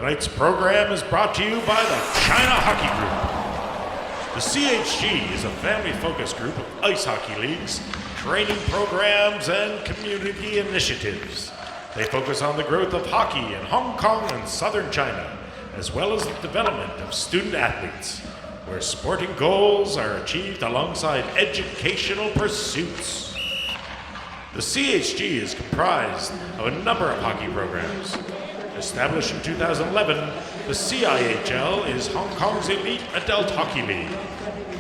Tonight's program is brought to you by the China Hockey Group. The CHG is a family-focused group of ice hockey leagues, training programs, and community initiatives. They focus on the growth of hockey in Hong Kong and southern China, as well as the development of student athletes, where sporting goals are achieved alongside educational pursuits. The CHG is comprised of a number of hockey programs. Established in 2011, the CIHL is Hong Kong's elite adult hockey league.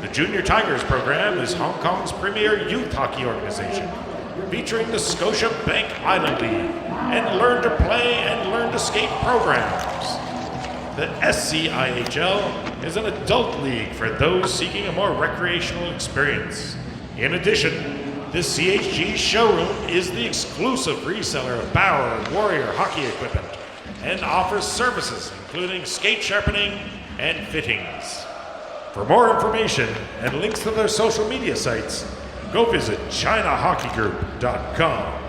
The Junior Tigers program is Hong Kong's premier youth hockey organization, featuring the Scotia Bank Island League and Learn to Play and Learn to Skate programs. The SCIHL is an adult league for those seeking a more recreational experience. In addition, the CHG showroom is the exclusive reseller of Bauer and Warrior hockey equipment and offers services including skate sharpening and fittings. For more information and links to their social media sites, go visit ChinaHockeyGroup.com.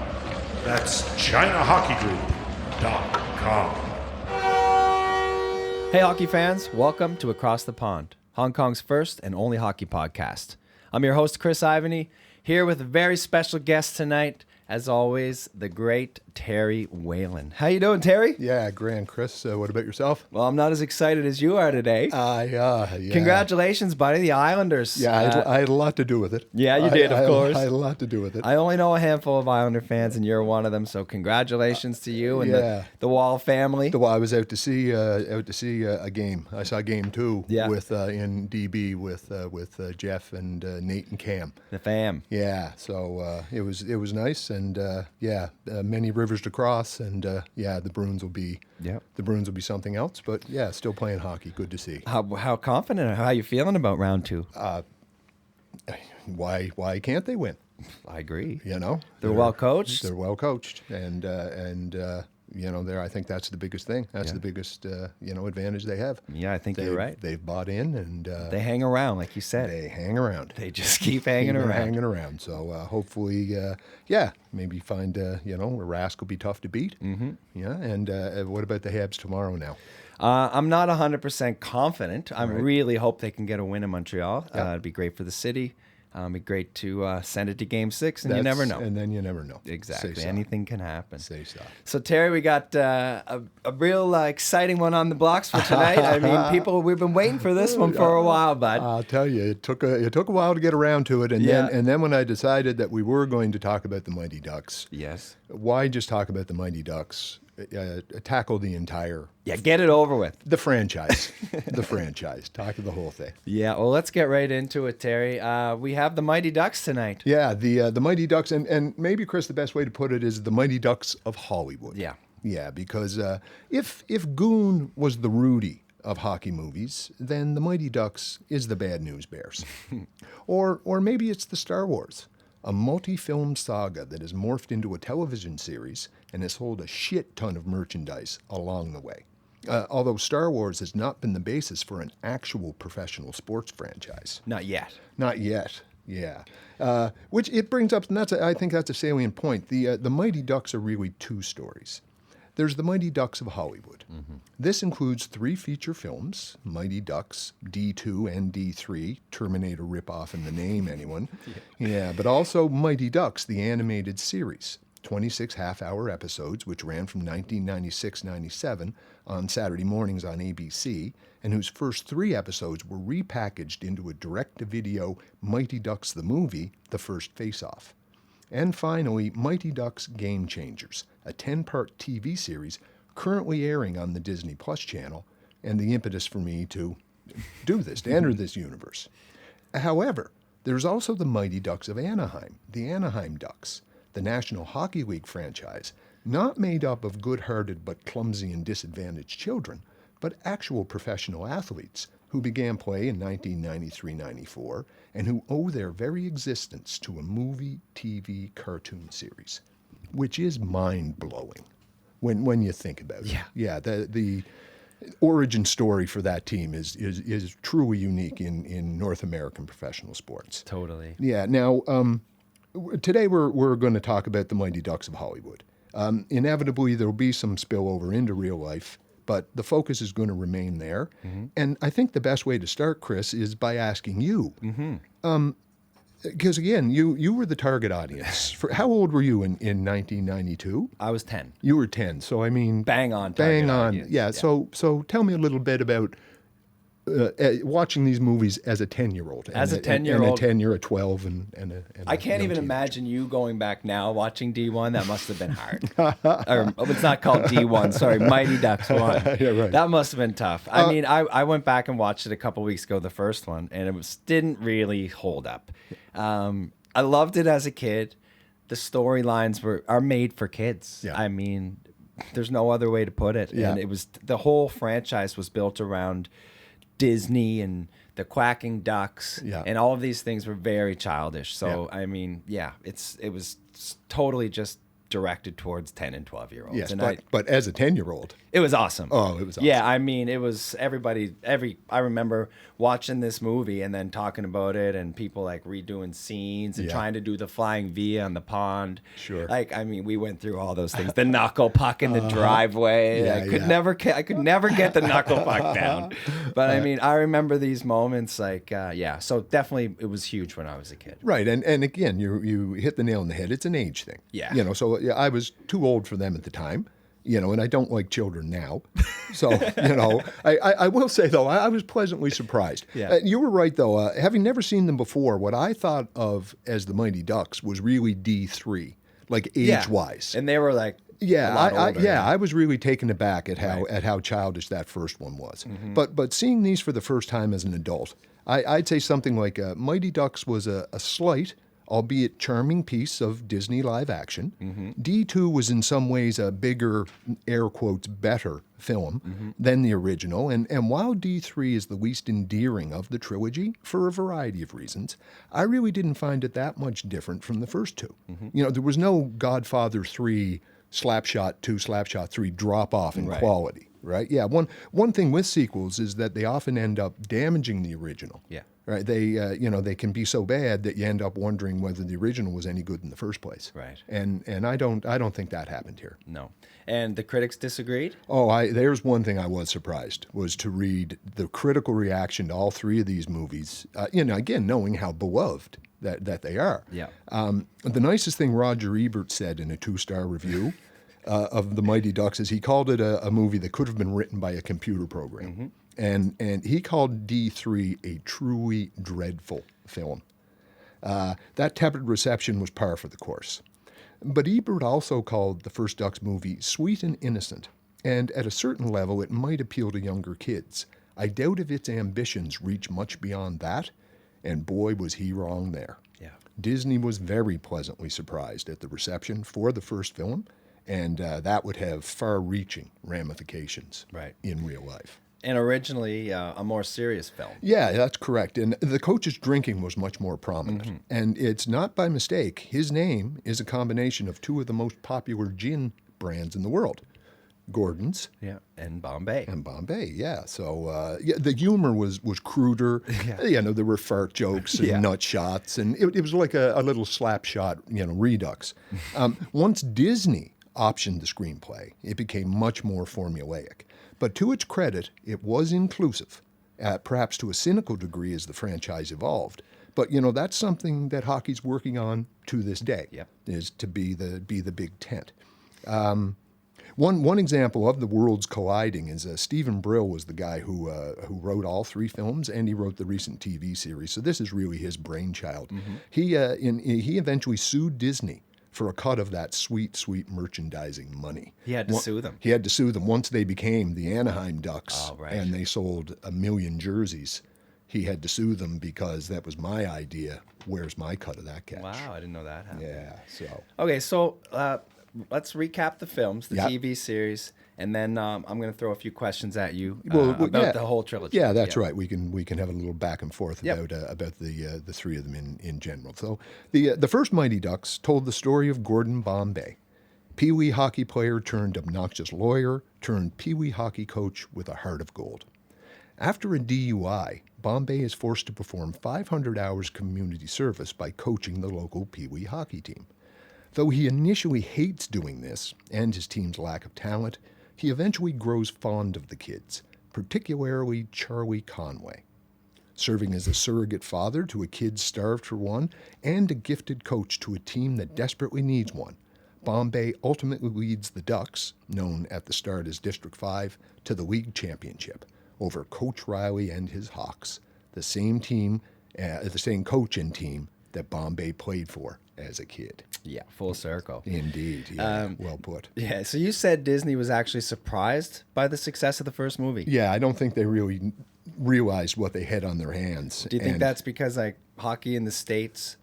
That's ChinaHockeyGroup.com. Hey hockey fans, welcome to Across the Pond, Hong Kong's first and only hockey podcast. I'm your host, Chris Ivany, here with a very special guest tonight, as always, the great Terry Whelan. How you doing, Terry? Yeah, grand, Chris. What about yourself? Well, I'm not as excited as you are today. Yeah. Congratulations, buddy, the Islanders. Yeah, I had a lot to do with it. Yeah, you did, of course. I had a lot to do with it. I only know a handful of Islander fans, and you're one of them. So congratulations to you and the Wall family. I was out to see a game. I saw game two with in DB with Jeff and Nate and Cam. The fam. Yeah, so it was nice, and many rivers to cross, and the Bruins will be something else. But yeah, still playing hockey. Good to see. How confident? How are you feeling about round two? Why can't they win? I agree. They're well coached. They're well coached, and I think that's the biggest thing. That's the biggest advantage they have. Yeah, I think you're right. They've bought in, and they hang around, like you said. They hang around. They just keep hanging around. So hopefully, maybe find Rask will be tough to beat. Mm-hmm. Yeah, and what about the Habs tomorrow now? I'm not 100% confident. I really hope they can get a win in Montreal. It'd be great for the city. It'd be great to send it to Game 6, and you never know. And then you never know. Exactly. Anything can happen. Say so. So, Terry, we got a real exciting one on the blocks for tonight. I mean, we've been waiting for this one for a while, bud. I'll tell you, it took a while to get around to it, and then when I decided that we were going to talk about the Mighty Ducks, why just talk about the Mighty Ducks? Tackle the entire... get it over with. The franchise. Talk of the whole thing. Yeah, well, let's get right into it, Terry. We have the Mighty Ducks tonight. Yeah, the Mighty Ducks, and maybe, Chris, the best way to put it is the Mighty Ducks of Hollywood. Yeah. Yeah, because if Goon was the Rudy of hockey movies, then the Mighty Ducks is the Bad News Bears. or maybe it's the Star Wars. A multi-film saga that has morphed into a television series and has sold a shit ton of merchandise along the way. Although Star Wars has not been the basis for an actual professional sports franchise. Not yet, yeah. Which it brings up, and I think that's a salient point. The Mighty Ducks are really two stories. There's the Mighty Ducks of Hollywood. Mm-hmm. This includes 3 feature films, Mighty Ducks, D2 and D3, Terminator ripoff in the name, anyone? But also Mighty Ducks, the animated series, 26 half-hour episodes, which ran from 1996-97 on Saturday mornings on ABC, and whose first 3 episodes were repackaged into a direct-to-video Mighty Ducks the Movie, The First Face-Off. And finally, Mighty Ducks Game Changers, a 10-part TV series currently airing on the Disney Plus channel, and the impetus for me to do this, to enter this universe. However, there's also the Mighty Ducks of Anaheim, the Anaheim Ducks, the National Hockey League franchise, not made up of good-hearted but clumsy and disadvantaged children, but actual professional athletes who began play in 1993-94 and who owe their very existence to a movie, TV, cartoon series, which is mind-blowing when you think about it. Yeah, the origin story for that team is truly unique in North American professional sports. Totally. Yeah. Now, today we're going to talk about the Mighty Ducks of Hollywood. Inevitably, there will be some spillover into real life, but the focus is going to remain there. And I think the best way to start, Chris, is by asking you. Because again, you were the target audience. How old were you in 1992? I was 10. You were 10. So I mean, Bang on. bang target on. audience. Yeah. So tell me a little bit about watching these movies as a 10-year-old. As a and 10-year-old. a 10, you're a 12, and a I can't young even teenager. imagine you going back now watching D1. That must have been hard. Or, it's not called D1. Sorry, Mighty Ducks 1. Yeah, right. That must have been tough. I mean, I went back and watched it a couple weeks ago, the first one, and didn't really hold up. I loved it as a kid. The storylines are made for kids. Yeah. I mean, there's no other way to put it. Yeah. And the whole franchise was built around Disney and the quacking ducks, Yeah. and all of these things were very childish. So Yeah. I mean, yeah, it was totally just directed towards 10 and 12-year-olds. Yes, And but as a 10-year-old, it was awesome. Oh, it was awesome. Yeah, I mean, it was I remember watching this movie and then talking about it, and people like redoing scenes and Yeah. trying to do the flying V on the pond. Sure. Like, I mean, we went through all those things. The knuckle puck in the driveway. Yeah, I could yeah. I could never get the knuckle puck down. But I mean, I remember these moments like, yeah. So definitely it was huge when I was a kid. right? And again, you hit the nail on the head. It's an age thing. Yeah. So yeah, I was too old for them at the time. And I don't like children now. So, I will say, though, I was pleasantly surprised. Yeah. You were right, though. Having never seen them before, what I thought of as the Mighty Ducks was really D3, like age-wise. And they were like, Yeah, a lot older, I was really taken aback at how childish that first one was. But seeing these for the first time as an adult, I'd say something like Mighty Ducks was a slight, albeit charming piece of Disney live action. D2 was in some ways a bigger, air quotes, better film than the original. And while D3 is the least endearing of the trilogy, for a variety of reasons, I really didn't find it that much different from the first two. There was no Godfather 3, Slapshot 2, Slapshot 3 drop off in quality, right? Yeah, one thing with sequels is that they often end up damaging the original. Yeah. Right. They can be so bad that you end up wondering whether the original was any good in the first place. Right. And I don't think that happened here. no. And the critics disagreed? Oh, there's one thing I was surprised was to read the critical reaction to all three of these movies. Again, knowing how beloved that they are. Yeah. The nicest thing Roger Ebert said in a 2-star review of The Mighty Ducks is he called it a movie that could have been written by a computer program. And he called D3 a truly dreadful film. That tepid reception was par for the course. But Ebert also called the first Ducks movie sweet and innocent, and at a certain level it might appeal to younger kids. I doubt if its ambitions reach much beyond that, and boy was he wrong there. Yeah. Disney was very pleasantly surprised at the reception for the first film, and that would have far-reaching ramifications in real life. And originally a more serious film. Yeah, that's correct. And the coach's drinking was much more prominent. And it's not by mistake. His name is a combination of two of the most popular gin brands in the world, Gordon's Yeah. And Bombay. and Bombay. Yeah. So the humor was cruder. There were fart jokes and nut shots, and it was like a little slap shot, redux. Once Disney optioned the screenplay, it became much more formulaic. But to its credit, it was inclusive, perhaps to a cynical degree as the franchise evolved. But that's something that hockey's working on to this day. Yep. Is to be the big tent. One example of the worlds colliding is Stephen Brill was the guy who wrote all three films, and he wrote the recent TV series. So this is really his brainchild. He eventually sued Disney for a cut of that sweet, sweet merchandising money. He had to sue them. He had to sue them once they became the Anaheim Ducks, Oh, right. and they sold 1 million jerseys. He had to sue them because that was my idea. Where's my cut of that cash? Wow, I didn't know that happened. Yeah. So. Okay, so let's recap the films, the Yeah. TV series, and then I'm going to throw a few questions at you Well, about yeah. the whole trilogy. Yeah, that's right. We can have a little back and forth Yep. about the three of them in general. So the first Mighty Ducks told the story of Gordon Bombay, Pee-wee hockey player turned obnoxious lawyer turned Pee-wee hockey coach with a heart of gold. After a DUI, Bombay is forced to perform 500 hours community service by coaching the local Pee-wee hockey team. Though he initially hates doing this and his team's lack of talent, he eventually grows fond of the kids, particularly Charlie Conway. Serving as a surrogate father to a kid starved for one and a gifted coach to a team that desperately needs one, Bombay ultimately leads the Ducks, known at the start as District 5, to the league championship over Coach Riley and his Hawks, the same coach and team that Bombay played for as a kid. Yeah, full circle. Indeed. Yeah, well put. Yeah, so you said Disney was actually surprised by the success of the first movie. Yeah, I don't think they really realized what they had on their hands. Do you think that's because like hockey in the States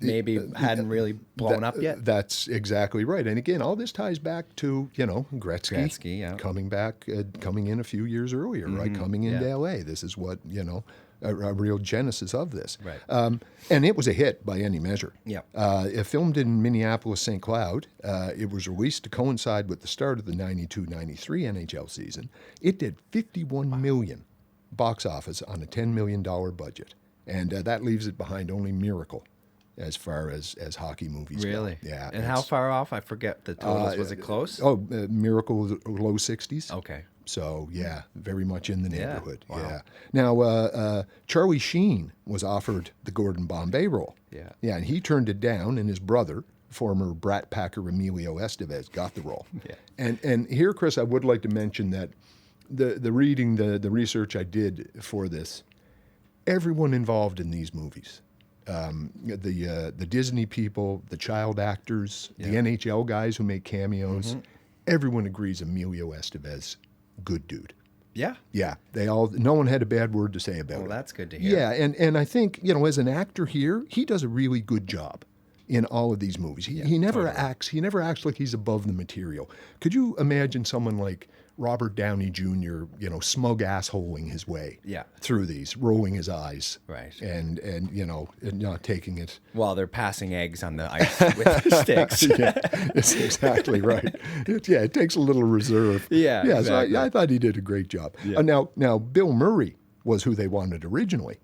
maybe hadn't really blown up yet? That's exactly right. And again, all this ties back to, Gretzky yeah. coming in a few years earlier, right? Coming into LA. This is what, a real genesis of this. Right. And it was a hit by any measure. Yeah. It filmed in Minneapolis, St. Cloud. It was released to coincide with the start of the 92-93 NHL season. It did $51 million box office on a $10 million budget. And that leaves it behind only Miracle as far as hockey movies Really? go. Yeah. And how far off? I forget the totals. Was it close? Miracle was low 60s. Okay. So, yeah, very much in the neighborhood. Wow. Yeah. Now, Charlie Sheen was offered the Gordon Bombay role. Yeah. Yeah, and he turned it down, and his brother, former Brat Packer Emilio Estevez, got the role. Yeah. And here, Chris, I would like to mention that the research I did for this, everyone involved in these movies, the Disney people, the child actors, the NHL guys who make cameos, everyone agrees Emilio Estevez, good dude. Yeah. Yeah, no one had a bad word to say about it. Well, that's good to hear. Yeah, and I think, as an actor here, he does a really good job in all of these movies. He never acts like he's above the material. Could you imagine someone like Robert Downey Jr., smug assholing his way through these, rolling his eyes. Right. And not taking it. While they're passing eggs on the ice with sticks. Yeah, that's exactly right. It takes a little reserve. Yeah, Yeah, exactly. so I thought he did a great job. Yeah. Now, Bill Murray was who they wanted originally,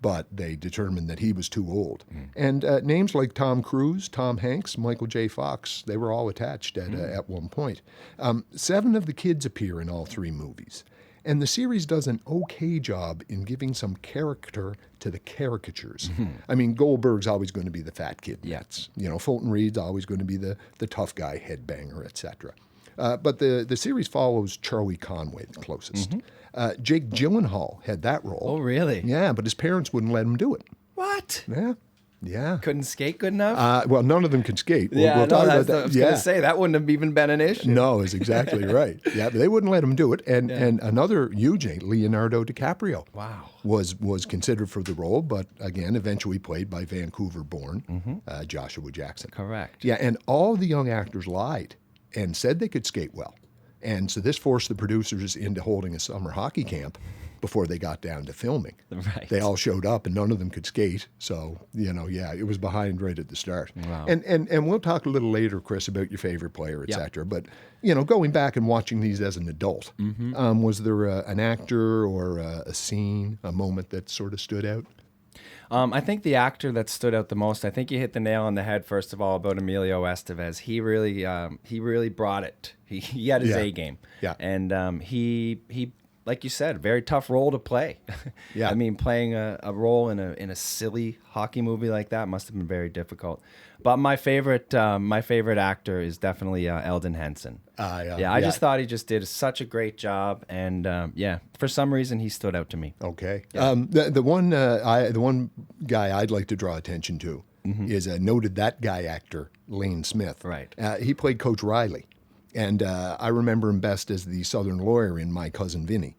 but they determined that he was too old. And names like Tom Cruise, Tom Hanks, Michael J. Fox, they were all attached at one point. 7 of the kids appear in all 3 movies. And the series does an okay job in giving some character to the caricatures. I mean, Goldberg's always going to be the fat kid. Yeah. Fulton Reed's always going to be the tough guy, headbanger, etc. But the series follows Charlie Conway the closest. Jake Gyllenhaal had that role. Oh, really? Yeah, but his parents wouldn't let him do it. What? Yeah. Couldn't skate good enough? Well, none of them can skate. Yeah, we'll talk about that. I was going to say, that wouldn't have even been an issue. No, is exactly right. Yeah, but they wouldn't let him do it. And another Eugene, Leonardo DiCaprio, was considered for the role, but again, eventually played by Vancouver-born Joshua Jackson. Correct. Yeah, and all the young actors lied and said they could skate well. And so this forced the producers into holding a summer hockey camp before they got down to filming. Right. They all showed up and none of them could skate. So, it was behind right at the start. Wow. And we'll talk a little later, Chris, about your favorite player, et cetera. But, going back and watching these as an adult, was there an actor or a scene, a moment that sort of stood out? I think the actor that stood out the most, I think you hit the nail on the head, first of all, about Emilio Estevez. He really brought it. He had his A game. Yeah. And he like you said, very tough role to play. Yeah. I mean, playing a role in a silly hockey movie like that must have been very difficult. But my favorite actor is definitely Eldon Henson. I just thought he just did such a great job, and for some reason he stood out to me. Okay. Yeah. The one guy I'd like to draw attention to is a noted that guy actor, Lane Smith. Right. He played Coach Riley, and I remember him best as the Southern lawyer in My Cousin Vinny.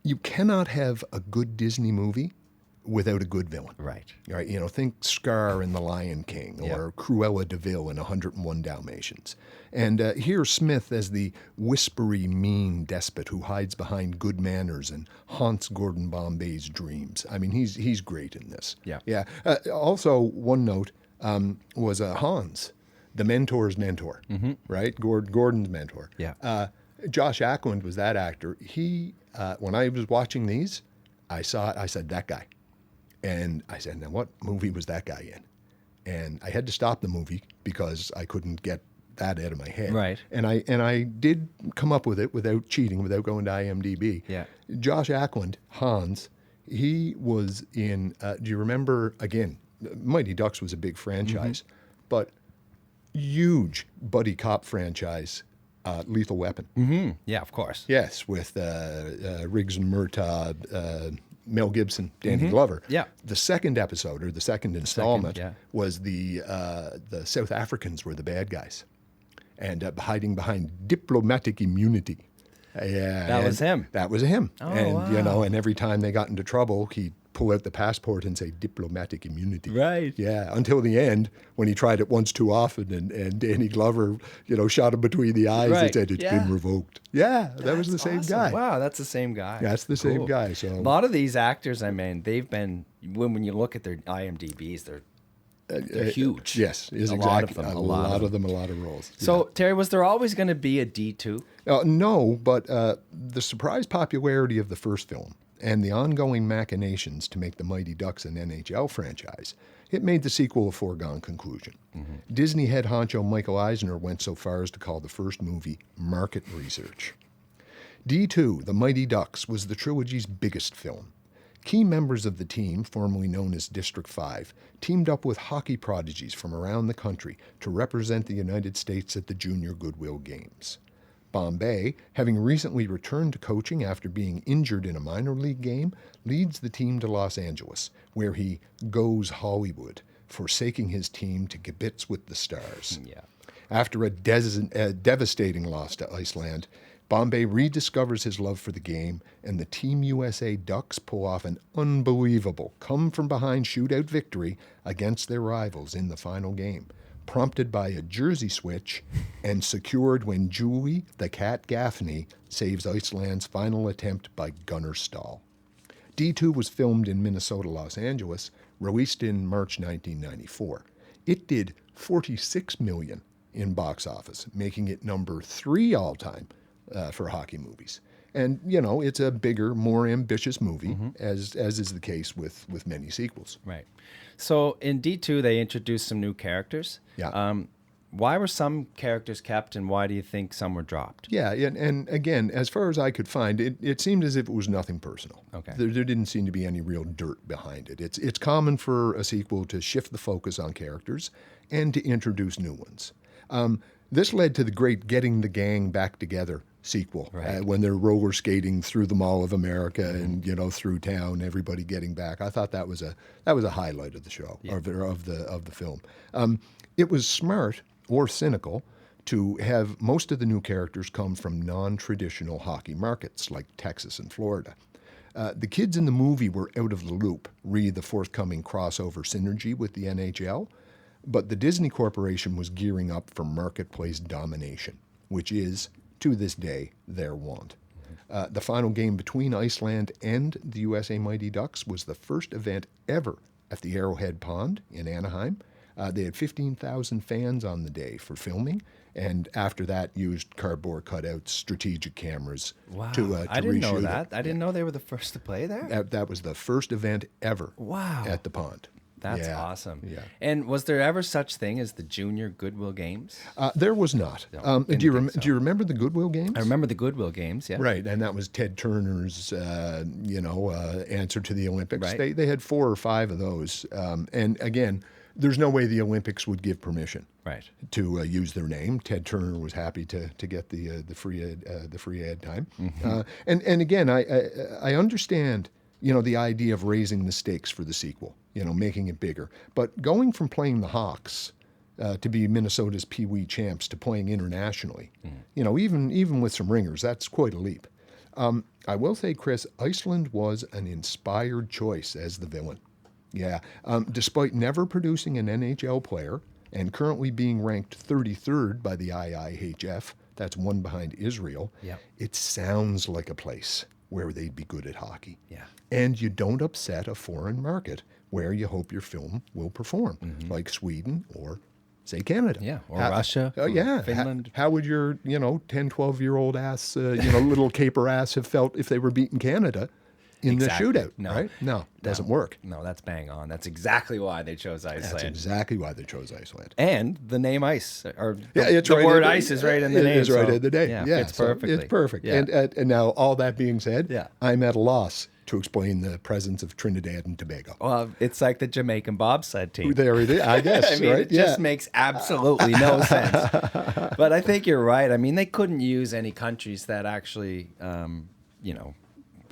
You cannot have a good Disney movie without a good villain. Right. Right. Think Scar in The Lion King or Cruella de Vil in 101 Dalmatians. And here Smith as the whispery, mean despot who hides behind good manners and haunts Gordon Bombay's dreams. I mean, he's great in this. Yeah. Yeah. Also, one note was Hans, the mentor's mentor, right? Gordon's mentor. Yeah. Josh Ackland was that actor. He, when I was watching these, I saw it, I said, that guy. And I said, now what movie was that guy in? And I had to stop the movie because I couldn't get that out of my head. Right. And I did come up with it without cheating, without going to IMDb. Yeah. Josh Ackland, Hans, he was in, do you remember, again, Mighty Ducks was a big franchise, but huge buddy cop franchise, Lethal Weapon. Yeah, of course. Yes, with Riggs and Murtaugh, Mel Gibson, Danny Glover. Yeah. The second episode, or the second installment, yeah. was the South Africans were the bad guys, and hiding behind diplomatic immunity. Yeah, That was him. That was him. Oh, and you wow. know, and every time they got into trouble, he'd pull out the passport and say diplomatic immunity. Right. Yeah, until the end, when he tried it once too often, and Danny Glover, you know, shot him between the eyes Right, and said it's yeah. been revoked. Yeah, that was the That's same awesome. guy. Wow, that's the same guy. That's the same guy, so- a lot of these actors, I mean, they've been when you look at their IMDb's, they're huge. Yes, is a exactly. lot of them. A lot of them, a lot of roles. So Terry, was there always going to be a D2? No, but the surprise popularity of the first film and the ongoing machinations to make the Mighty Ducks an NHL franchise, it made the sequel a foregone conclusion. Disney head honcho Michael Eisner went so far as to call the first movie market research. D2, The Mighty Ducks, was the trilogy's biggest film. Key members of the team, formerly known as District 5, teamed up with hockey prodigies from around the country to represent the United States at the Junior Goodwill Games. Bombay, having recently returned to coaching after being injured in a minor league game, leads the team to Los Angeles, where he goes Hollywood, forsaking his team to kibitz with the stars. Yeah. After a devastating loss to Iceland, Bombay rediscovers his love for the game, and the Team USA Ducks pull off an unbelievable come-from-behind shootout victory against their rivals in the final game, prompted by a jersey switch and secured when Julie, the cat Gaffney, saves Iceland's final attempt by Gunnar Stahl. D2 was filmed in Minnesota, Los Angeles, released in March 1994. It did $46 million in box office, making it number 3 all-time for hockey movies. And, you know, it's a bigger, more ambitious movie, as is the case with many sequels. Right. So in D2, they introduced some new characters. Yeah. Why were some characters kept, and why do you think some were dropped? Yeah, and again, as far as I could find, it seemed as if it was nothing personal. Okay. There didn't seem to be any real dirt behind it. It's common for a sequel to shift the focus on characters and to introduce new ones. This led to the great Getting the Gang Back Together sequel, Right. when they're roller skating through the Mall of America and, you know, through town, everybody getting back. I thought that was a highlight of the show, or of the film. It was smart or cynical to have most of the new characters come from non-traditional hockey markets like Texas and Florida. The kids in the movie were out of the loop, re the forthcoming crossover synergy with the NHL, but the Disney Corporation was gearing up for marketplace domination, which is, to this day, their want. The final game between Iceland and the USA Mighty Ducks was the first event ever at the Arrowhead Pond in Anaheim. They had 15,000 fans on the day for filming, and after that used cardboard cutouts, strategic cameras to I didn't know reshoot that. it. I didn't know they were the first to play there. That was the first event ever Wow. at the pond. That's Yeah, awesome. Yeah. And was there ever such thing as the Junior Goodwill Games? There was not. No, Do you remember the Goodwill Games? I remember the Goodwill Games, yeah. Right, and that was Ted Turner's, answer to the Olympics. Right. They had 4 or 5 of those, and again, there's no way the Olympics would give permission Right. to use their name. Ted Turner was happy to get the free ad time, and again, I understand, you know, the idea of raising the stakes for the sequel, you know, making it bigger, but going from playing the Hawks to be Minnesota's Pee Wee champs to playing internationally, you know, even with some ringers, that's quite a leap. I will say, Chris, Iceland was an inspired choice as the villain. Yeah, despite never producing an NHL player and currently being ranked 33rd by the IIHF, that's one behind Israel, Yeah. it sounds like a place where they'd be good at hockey. Yeah. And you don't upset a foreign market where you hope your film will perform, like Sweden or, say, Canada. Yeah, or Russia, Oh, or yeah. Finland. How would your, 10, 12-year-old ass, little caper ass have felt if they were beating Canada in Exactly. the shootout, No. right? No, doesn't work. No, that's bang on. That's exactly why they chose Iceland. That's exactly why they chose Iceland. And the name ice, or Yeah, it's the right word in- ice is right in the it name. is right so, in the name. Yeah, Yeah, fits so perfectly. it's perfect. Yeah. And now, all that being said, Yeah. I'm at a loss to explain the presence of Trinidad and Tobago. Well, it's like the Jamaican bobsled team. There it is, I guess. I mean, right? it just makes absolutely no sense. But I think you're right. I mean, they couldn't use any countries that actually,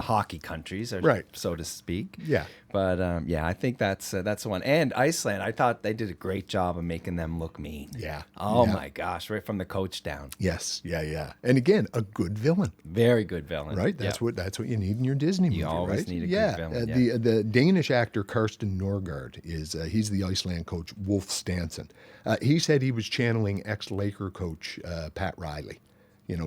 hockey countries, or Right. so to speak. Yeah. But I think that's the one. And Iceland, I thought they did a great job of making them look mean. Yeah. Oh Yeah. my gosh, right from the coach down. Yes, yeah. And again, a good villain. Very good villain. Right, that's what you need in your Disney movie. always right? need a good yeah. villain, The Danish actor Karsten Norgard is he's the Iceland coach Wolf Stansson. He said he was channeling ex-Laker coach Pat Riley.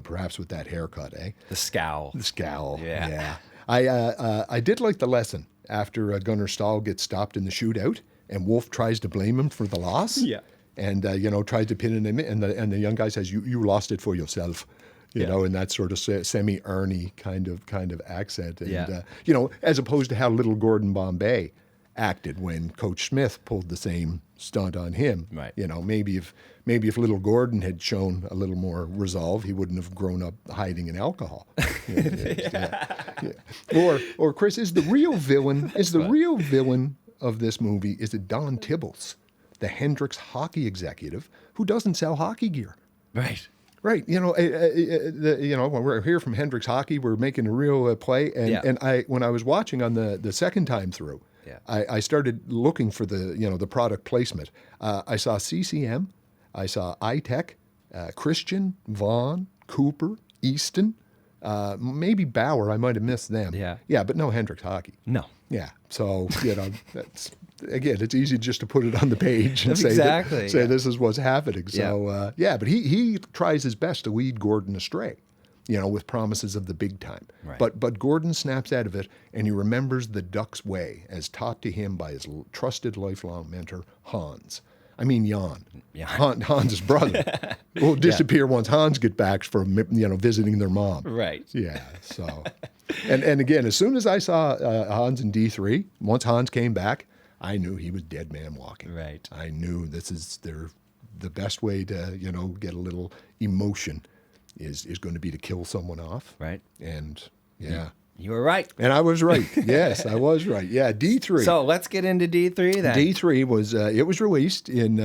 Perhaps with that haircut, eh? The scowl. The scowl. Yeah. I did like the lesson after Gunnar Stahl gets stopped in the shootout, and Wolf tries to blame him for the loss. Yeah. And tries to pin him in, and the young guy says, "You lost it for yourself." In that sort of semi-Ernie kind of accent. And, as opposed to how little Gordon Bombay acted when Coach Smith pulled the same stunt on him. Right. Maybe if little Gordon had shown a little more resolve, he wouldn't have grown up hiding in alcohol. Or Chris, is the real villain of this movie, is it Don Tibbles, the Hendricks hockey executive who doesn't sell hockey gear? Right. Right, when we're here from Hendricks Hockey, we're making a real play, and when I was watching on the second time through, I started looking for the product placement. I saw CCM, I saw iTech, Christian, Vaughn, Cooper, Easton, maybe Bauer. I might have missed them. Yeah, but no Hendricks Hockey. No. Yeah, so that's. Again, it's easy just to put it on the page and say Exactly, this is what's happening. So, but he tries his best to lead Gordon astray, with promises of the big time. Right. But Gordon snaps out of it, and he remembers the Ducks' way as taught to him by his trusted lifelong mentor, Hans. I mean, Jan. Yeah. Hans' brother. Will disappear once Hans get back from visiting their mom. Right. Yeah. So, and again, as soon as I saw Hans in D3, once Hans came back, I knew he was dead man walking. Right. I knew this is the best way to get a little emotion is going to be to kill someone off. Right. And yeah. You were right. And I was right. Yes, I was right. Yeah, D3. So let's get into D3 then. D3 was it was released in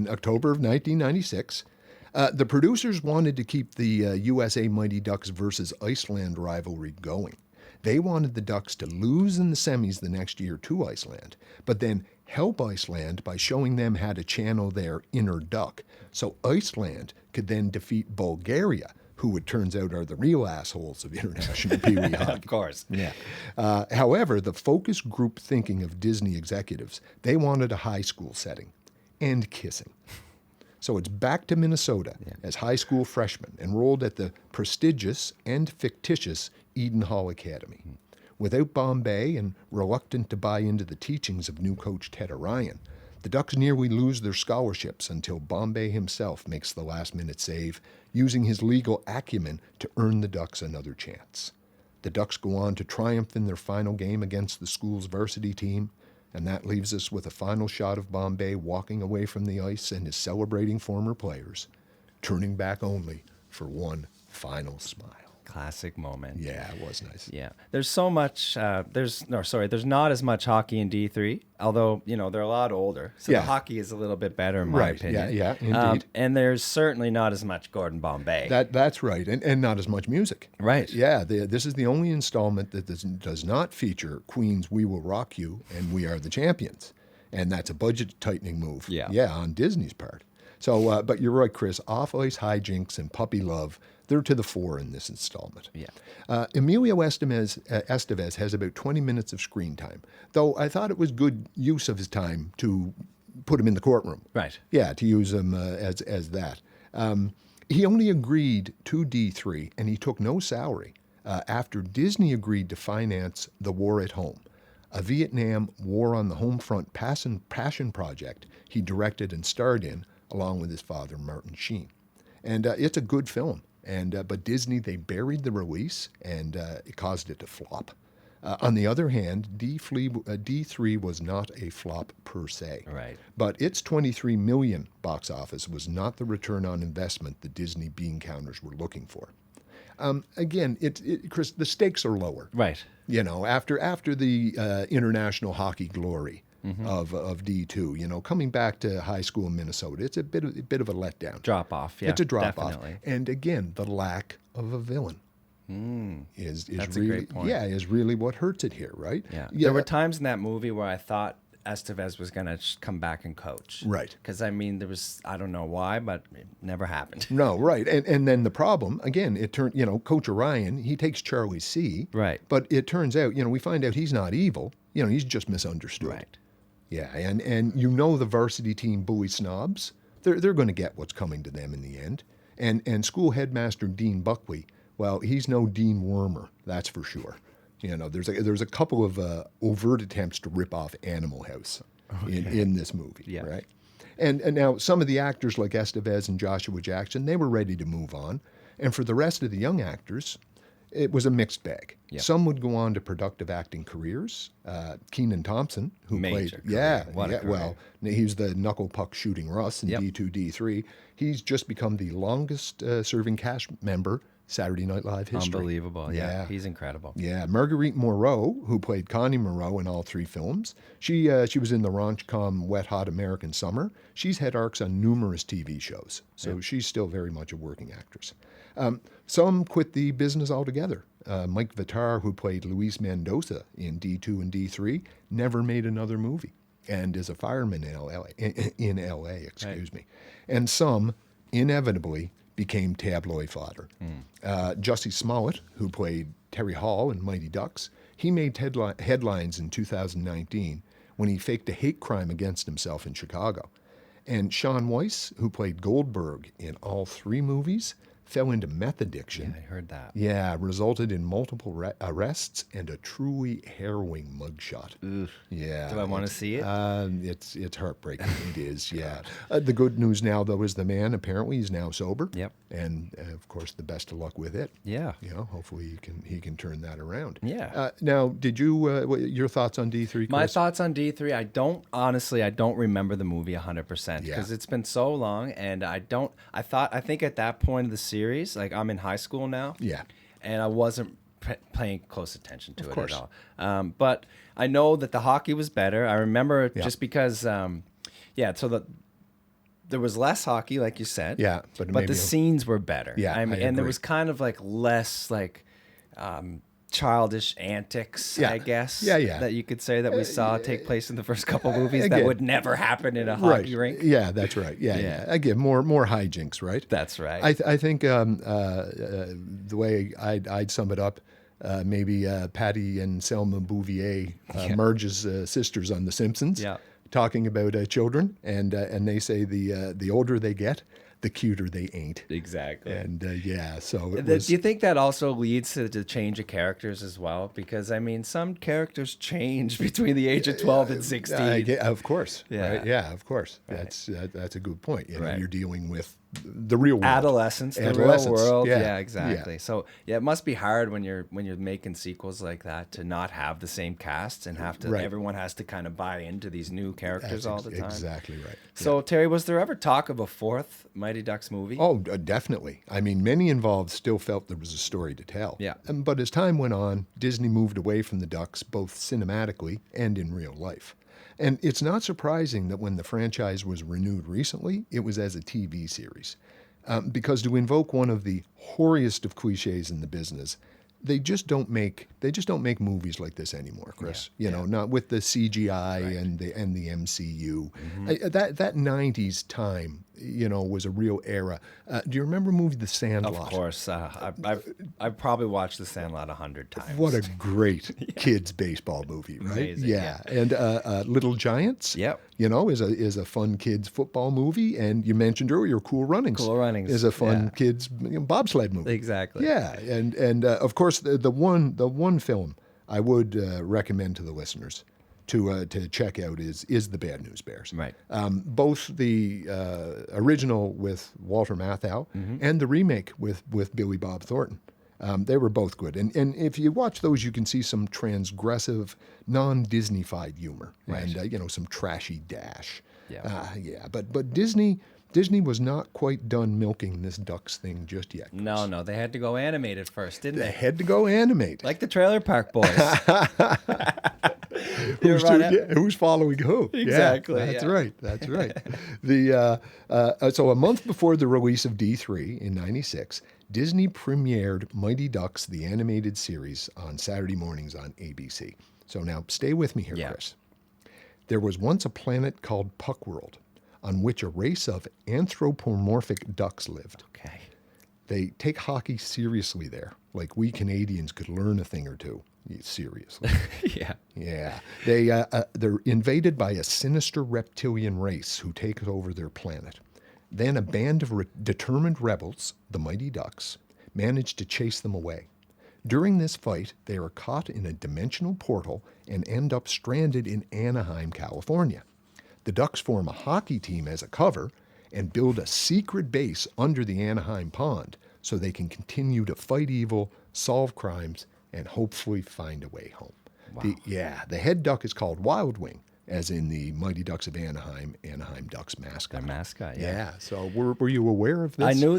October of 1996. The producers wanted to keep the USA Mighty Ducks versus Iceland rivalry going. They wanted the Ducks to lose in the semis the next year to Iceland, but then help Iceland by showing them how to channel their inner duck, so Iceland could then defeat Bulgaria, who it turns out are the real assholes of international Pee Wee hockey. Of course. Yeah. However, the focus group thinking of Disney executives, they wanted a high school setting and kissing. So it's back to Minnesota as high school freshmen enrolled at the prestigious and fictitious Eden Hall Academy. Without Bombay and reluctant to buy into the teachings of new coach Ted Orion, the Ducks nearly lose their scholarships until Bombay himself makes the last-minute save, using his legal acumen to earn the Ducks another chance. The Ducks go on to triumph in their final game against the school's varsity team, and that leaves us with a final shot of Bombay walking away from the ice and his celebrating former players, turning back only for one final smile. Classic moment. Yeah, it was nice. Yeah. There's so much, there's not as much hockey in D3, although, they're a lot older. So the hockey is a little bit better in my opinion. Yeah, indeed. And there's certainly not as much Gordon Bombay. That's right, and not as much music. Right. Yeah, this is the only installment that does not feature Queen's We Will Rock You and We Are the Champions. And that's a budget tightening move. Yeah, on Disney's part. So, but you're right, Chris, off-ice hijinks and puppy love, they're to the fore in this installment. Yeah. Emilio Estevez has about 20 minutes of screen time, though I thought it was good use of his time to put him in the courtroom. Right. Yeah, to use him as that. He only agreed to D3, and he took no salary after Disney agreed to finance The War at Home, a Vietnam War on the Home Front passion project he directed and starred in, along with his father, Martin Sheen. And it's a good film. But Disney, they buried the release, and it caused it to flop. On the other hand, D3 was not a flop per se. Right. But its $23 million box office was not the return on investment the Disney bean counters were looking for. Again, Chris, the stakes are lower. Right. You know, after the international hockey glory of D2, coming back to high school in Minnesota, it's a bit of a letdown. Drop off. Yeah. It's a drop definitely. off. And again, the lack of a villain. Is That's a really, great point. Yeah, is really what hurts it here, right? Yeah. There were times in that movie where I thought Estevez was going to come back and coach. Right. Because, I mean, there was, I don't know why, but it never happened. No, right. And then the problem, again, it turned, Coach Orion, he takes Charlie C. Right. But it turns out, we find out he's not evil. He's just misunderstood. Right. Yeah, and the varsity team bully snobs, they're going to get what's coming to them in the end. And school headmaster Dean Buckley, well, he's no Dean Wormer, that's for sure. There's a couple of overt attempts to rip off Animal House in this movie, right? And now some of the actors like Estevez and Joshua Jackson, they were ready to move on. And for the rest of the young actors, it was a mixed bag. Yeah. Some would go on to productive acting careers. Keenan Thompson, who Major played, career. What a career. well, he was the knuckle puck shooting Russ in D2, D3. He's just become the longest serving cast member Saturday Night Live history. Unbelievable. Yeah. He's incredible. Yeah, Marguerite Moreau, who played Connie Moreau in all three films, she was in the Ronchcom Wet Hot American Summer. She's had arcs on numerous TV shows, so she's still very much a working actress. Some quit the business altogether. Mike Vitar, who played Luis Mendoza in D2 and D3, never made another movie and is a fireman in LA, excuse me. And some, inevitably, became tabloid fodder. Jussie Smollett, who played Terry Hall in Mighty Ducks, he made headlines in 2019 when he faked a hate crime against himself in Chicago. And Sean Weiss, who played Goldberg in all three movies, fell into meth addiction. Yeah, I heard that. Yeah, resulted in multiple arrests and a truly harrowing mugshot. Oof. Yeah. Do I want to see it? It's heartbreaking. It is, yeah. The good news now, though, is the man apparently is now sober. Yep. And of course, the best of luck with it. Yeah. Hopefully he can turn that around. Yeah. Now, did you your thoughts on D3? Chris? My thoughts on D3, I don't remember the movie 100% because it's been so long, and I think at that point of the series, like I'm in high school now. Yeah. And I wasn't paying close attention to it at all. But I know that the hockey was better. I remember just because, so there was less hockey, like you said. Yeah. But the scenes were better. Yeah. I mean, and there was kind of like less childish antics, I guess. Yeah. That you could say that we saw take place in the first couple movies again, that would never happen in a hockey rink. Yeah, that's right. Yeah. Again, more hijinks, right? That's right. I think the way I'd sum it up, maybe Patty and Selma Bouvier merges sisters on The Simpsons, talking about children, and they say the older they get, the cuter they ain't. Exactly. And so do you think that also leads to the change of characters as well? Because I mean, some characters change between the age of 12 and 16. Of course. Yeah. Right? Yeah, of course. Right. That's a good point. You're dealing with the real world. Adolescence, the real world. Yeah, exactly. Yeah. So it must be hard when you're making sequels like that to not have the same cast and have to everyone has to kind of buy into these new characters all the time. Exactly right. So Terry, was there ever talk of a fourth Mighty Ducks movie? Oh, definitely. I mean, many involved still felt there was a story to tell. Yeah. But as time went on, Disney moved away from the Ducks both cinematically and in real life. And it's not surprising that when the franchise was renewed recently, it was as a TV series. Because to invoke one of the hoariest of cliches in the business, they just don't make movies like this anymore, Chris. Not with the CGI and the MCU. Mm-hmm. That 90s time, was a real era. Do you remember the movie The Sandlot? Of course. I've probably watched The Sandlot 100 times. What a great kids baseball movie, right? Amazing, yeah. And Little Giants, yep. Is a fun kids football movie. And you mentioned earlier Cool Runnings. Cool Runnings. Is a fun kids bobsled movie. Exactly. Yeah. And of course, the one film I would recommend to the listeners to check out is The Bad News Bears. Right. Both the original with Walter Matthau and the remake with Billy Bob Thornton. They were both good. And if you watch those, you can see some transgressive, non-Disney-fied humor. Right. And, some trashy dash. Yeah. But Disney was not quite done milking this Ducks thing just yet. No, they had to go animated first, didn't They they? had to go animate. Like the Trailer Park Boys. Who's following who? Exactly, Yeah, that's yeah. right. That's right. So a month before the release of D3 in '96, Disney premiered Mighty Ducks, the animated series, on Saturday mornings on ABC. So now stay with me here, Yeah. Chris. There was once a planet called Puckworld, on which a race of anthropomorphic ducks lived. Okay. They take hockey seriously there, like we Canadians could learn a thing or two. Seriously. Yeah. Yeah. They're invaded by a sinister reptilian race who take over their planet. Then a band of determined rebels, the Mighty Ducks, manage to chase them away. During this fight, they are caught in a dimensional portal and end up stranded in Anaheim, California. The Ducks form a hockey team as a cover and build a secret base under the Anaheim pond so they can continue to fight evil, solve crimes, and hopefully find a way home. Wow. The head duck is called Wild Wing, as in the Mighty Ducks of Anaheim Ducks mascot. Their mascot, Yeah. So were you aware of this? I knew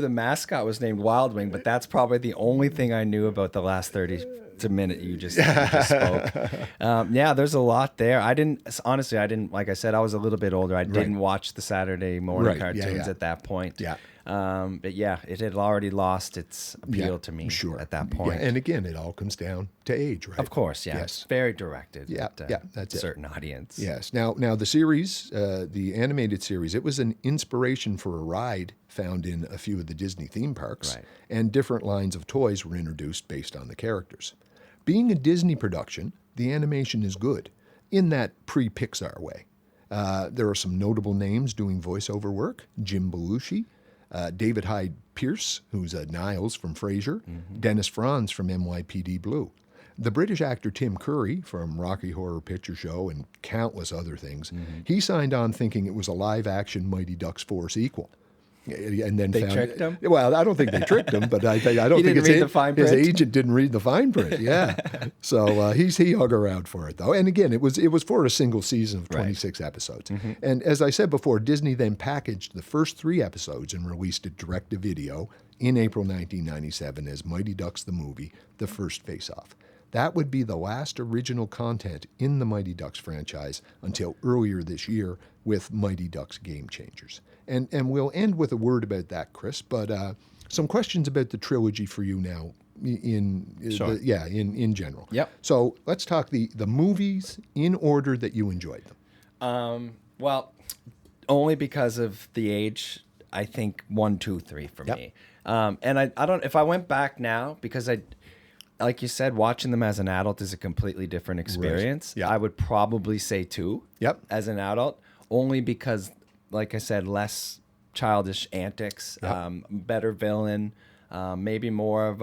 the mascot was named Wild Wing, but that's probably the only thing I knew about the last 30 minute you just spoke. There's a lot there. I didn't, like I said, I was a little bit older. I didn't watch the Saturday morning cartoons at that point. Yeah. But it had already lost its appeal to me at that point. Yeah, and again, it all comes down to age, right? Of course, yeah. Yes. It's very directed at that's it. certain audience. Yes. Now the series, the animated series, it was an inspiration for a ride found in a few of the Disney theme parks, Right. and different lines of toys were introduced based on the characters. Being a Disney production, the animation is good, in that pre-Pixar way. There are some notable names doing voiceover work: Jim Belushi, David Hyde Pierce, who's Niles from Frasier, Dennis Franz from NYPD Blue. The British actor Tim Curry from Rocky Horror Picture Show and countless other things, he signed on thinking it was a live-action Mighty Ducks 4 sequel. And then They tricked him? Well, I don't think they tricked him, but I don't He think didn't read the fine his print? agent didn't read the fine print. Yeah, so he hung around for it though. And again, it was for a single season of 26 episodes. And as I said before, Disney then packaged the first 3 episodes and released it direct to video in April 1997 as Mighty Ducks the Movie: The First Face Off. That would be the last original content in the Mighty Ducks franchise until earlier this year with Mighty Ducks Game Changers. And we'll end with a word about that, Chris, but some questions about the trilogy for you now in general. Yep. So let's talk the movies in order that you enjoyed them. Well, only because of the age, I think 1, 2, 3 for me. And I don't, if I went back now, because like you said, watching them as an adult is a completely different experience. Yeah. I would probably say 2 Yep. as an adult, only because, like I said, less childish antics, better villain, maybe more of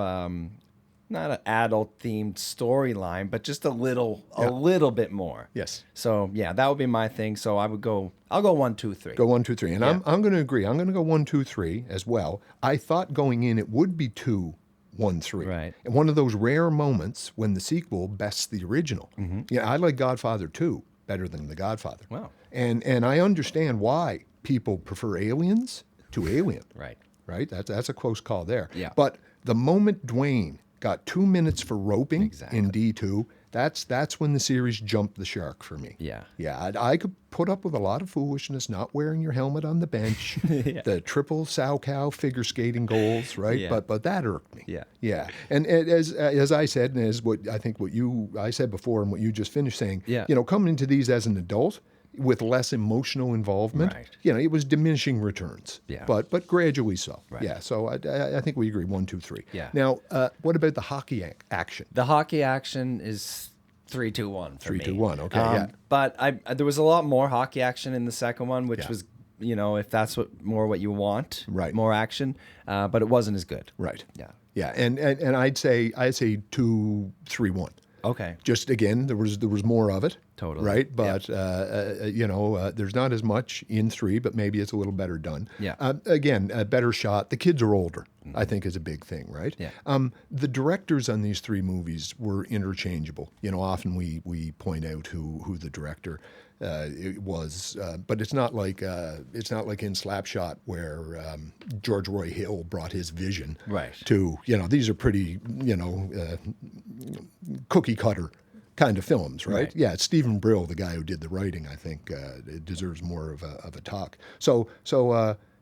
not an adult themed storyline, but just a little bit more. Yes. So that would be my thing. So I'll go 1, 2, 3. Go 1, 2, 3. And I'm going to agree. I'm going to go 1, 2, 3 as well. I thought going in it would be 2, 1, 3. Right. And one of those rare moments when the sequel bests the original. Yeah, I like Godfather 2 better than The Godfather. Wow. And I understand why people prefer Aliens to Alien. Right. Right? That's a close call there. Yeah. But the moment Dwayne got 2 minutes for roping Exactly. in D2, that's when the series jumped the shark for me. Yeah. Yeah, I could put up with a lot of foolishness, not wearing your helmet on the bench, the triple sow cow figure skating goals, right? Yeah. But that irked me. Yeah. Yeah. And as I said, and as what I said before and what you just finished saying, coming into these as an adult with less emotional involvement, Right. it was diminishing returns. Yeah. But gradually so. Right. Yeah. So I think we agree 1, 2, 3. Yeah. Now, what about the hockey action? The hockey action is 3, 2, 1 for 3, me. 2, 1. Okay. Yeah. But there was a lot more hockey action in the second one, which was, if that's what you want, Right. more action. But it wasn't as good. Right. Yeah. Yeah. And I'd say 2, 3, 1. Okay. Just again, there was more of it, Totally. Right? But, there's not as much in 3, but maybe it's a little better done. Yeah. Again, a better shot. The kids are older, I think is a big thing, right? Yeah. The directors on these 3 movies were interchangeable. Often we point out who the director it was, but it's not like in Slapshot where George Roy Hill brought his vision Right. to, these are pretty, cookie cutter kind of films, right? Yeah, it's Stephen Brill, the guy who did the writing, I think, deserves more of a talk. So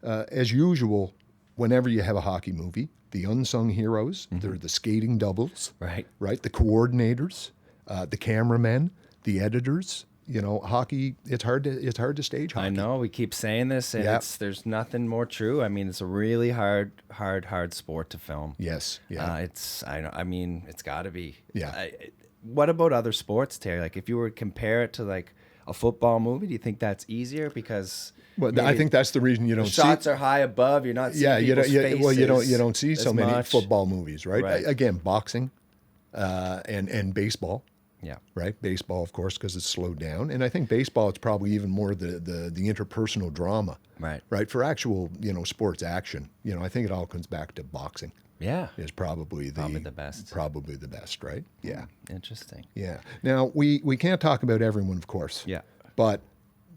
as usual, whenever you have a hockey movie, the unsung heroes, they're the skating doubles, Right. the coordinators, the cameramen, the editors. Hockey, it's hard to stage hockey. I know we keep saying this, and there's nothing more true. I mean, it's a really hard sport to film. Yes. Yeah. It's got to be. Yeah. What about other sports, Terry? Like, if you were to compare it to like a football movie, do you think that's easier? Because I think that's the reason you don't see shots are high above. You're not seeing people's faces. Well, you don't see so many much. football movies, right? Right. Again, boxing, and baseball. Yeah. Right. Baseball, of course, because it's slowed down, and I think baseball it's probably even more the interpersonal drama. Right. Right. For actual sports action, I think it all comes back to boxing. Yeah. Is probably the best. Probably the best, right? Yeah. Interesting. Yeah. Now we can't talk about everyone, of course. Yeah. But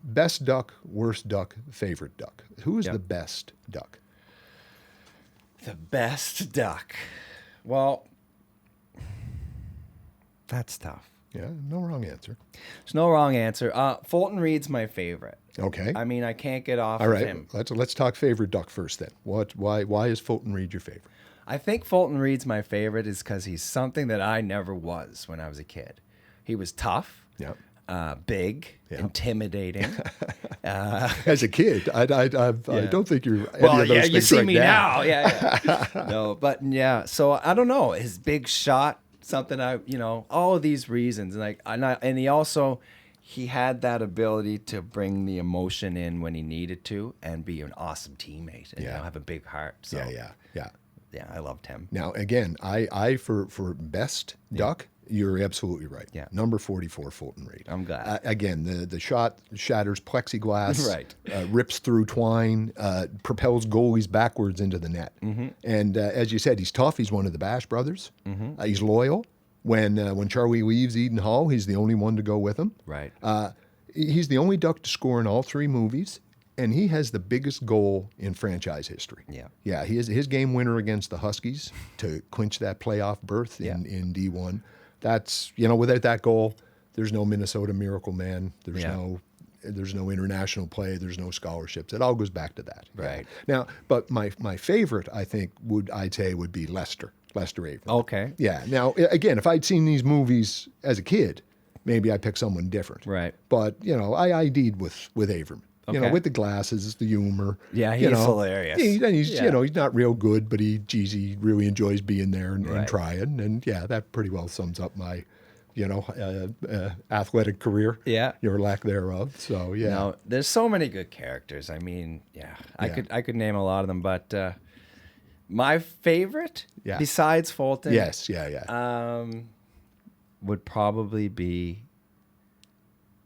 best duck, worst duck, favorite duck. Who is Yep. the best duck? The best duck. Well, that's tough. Yeah, no wrong answer. There's no wrong answer. Fulton Reed's my favorite. Okay. I mean, I can't get off All of right. him. Let's talk favorite duck first then. Why is Fulton Reed your favorite? I think Fulton Reed's my favorite is because he's something that I never was when I was a kid. He was tough, big, intimidating. As a kid, I don't think you're. Well, any of those you things see right me now. Yeah. No, but yeah. So I don't know. His big shot, something all of these reasons, and he had that ability to bring the emotion in when he needed to, and be an awesome teammate, and have a big heart. So yeah, I loved him. Now again, I for best duck, you're absolutely right. Yeah. Number 44, Fulton Reed. I'm glad. Again, the shot shatters plexiglass, Right. Rips through twine, propels goalies backwards into the net. Mm-hmm. And as you said, he's tough. He's one of the Bash brothers. Mm-hmm. He's loyal. When Charlie leaves Eden Hall, he's the only one to go with him. Right. He's the only duck to score in all 3 movies. And he has the biggest goal in franchise history. Yeah. Yeah, his game winner against the Huskies to clinch that playoff berth in D1. That's, without that goal, there's no Minnesota Miracle Man. There's no international play. There's no scholarships. It all goes back to that. Right. Yeah. Now, but my favorite, I think, would be Lester Avery. Okay. Yeah. Now, again, if I'd seen these movies as a kid, maybe I'd pick someone different. Right. But, I ID'd with Averman. Okay. With the glasses, the humor. Yeah, he's hilarious. He's not real good, but he really enjoys being there and trying. And that pretty well sums up my, athletic career. Yeah. Your lack thereof. So yeah. No, there's so many good characters. I mean, I could name a lot of them, but my favorite, besides Fulton, Yes. would probably be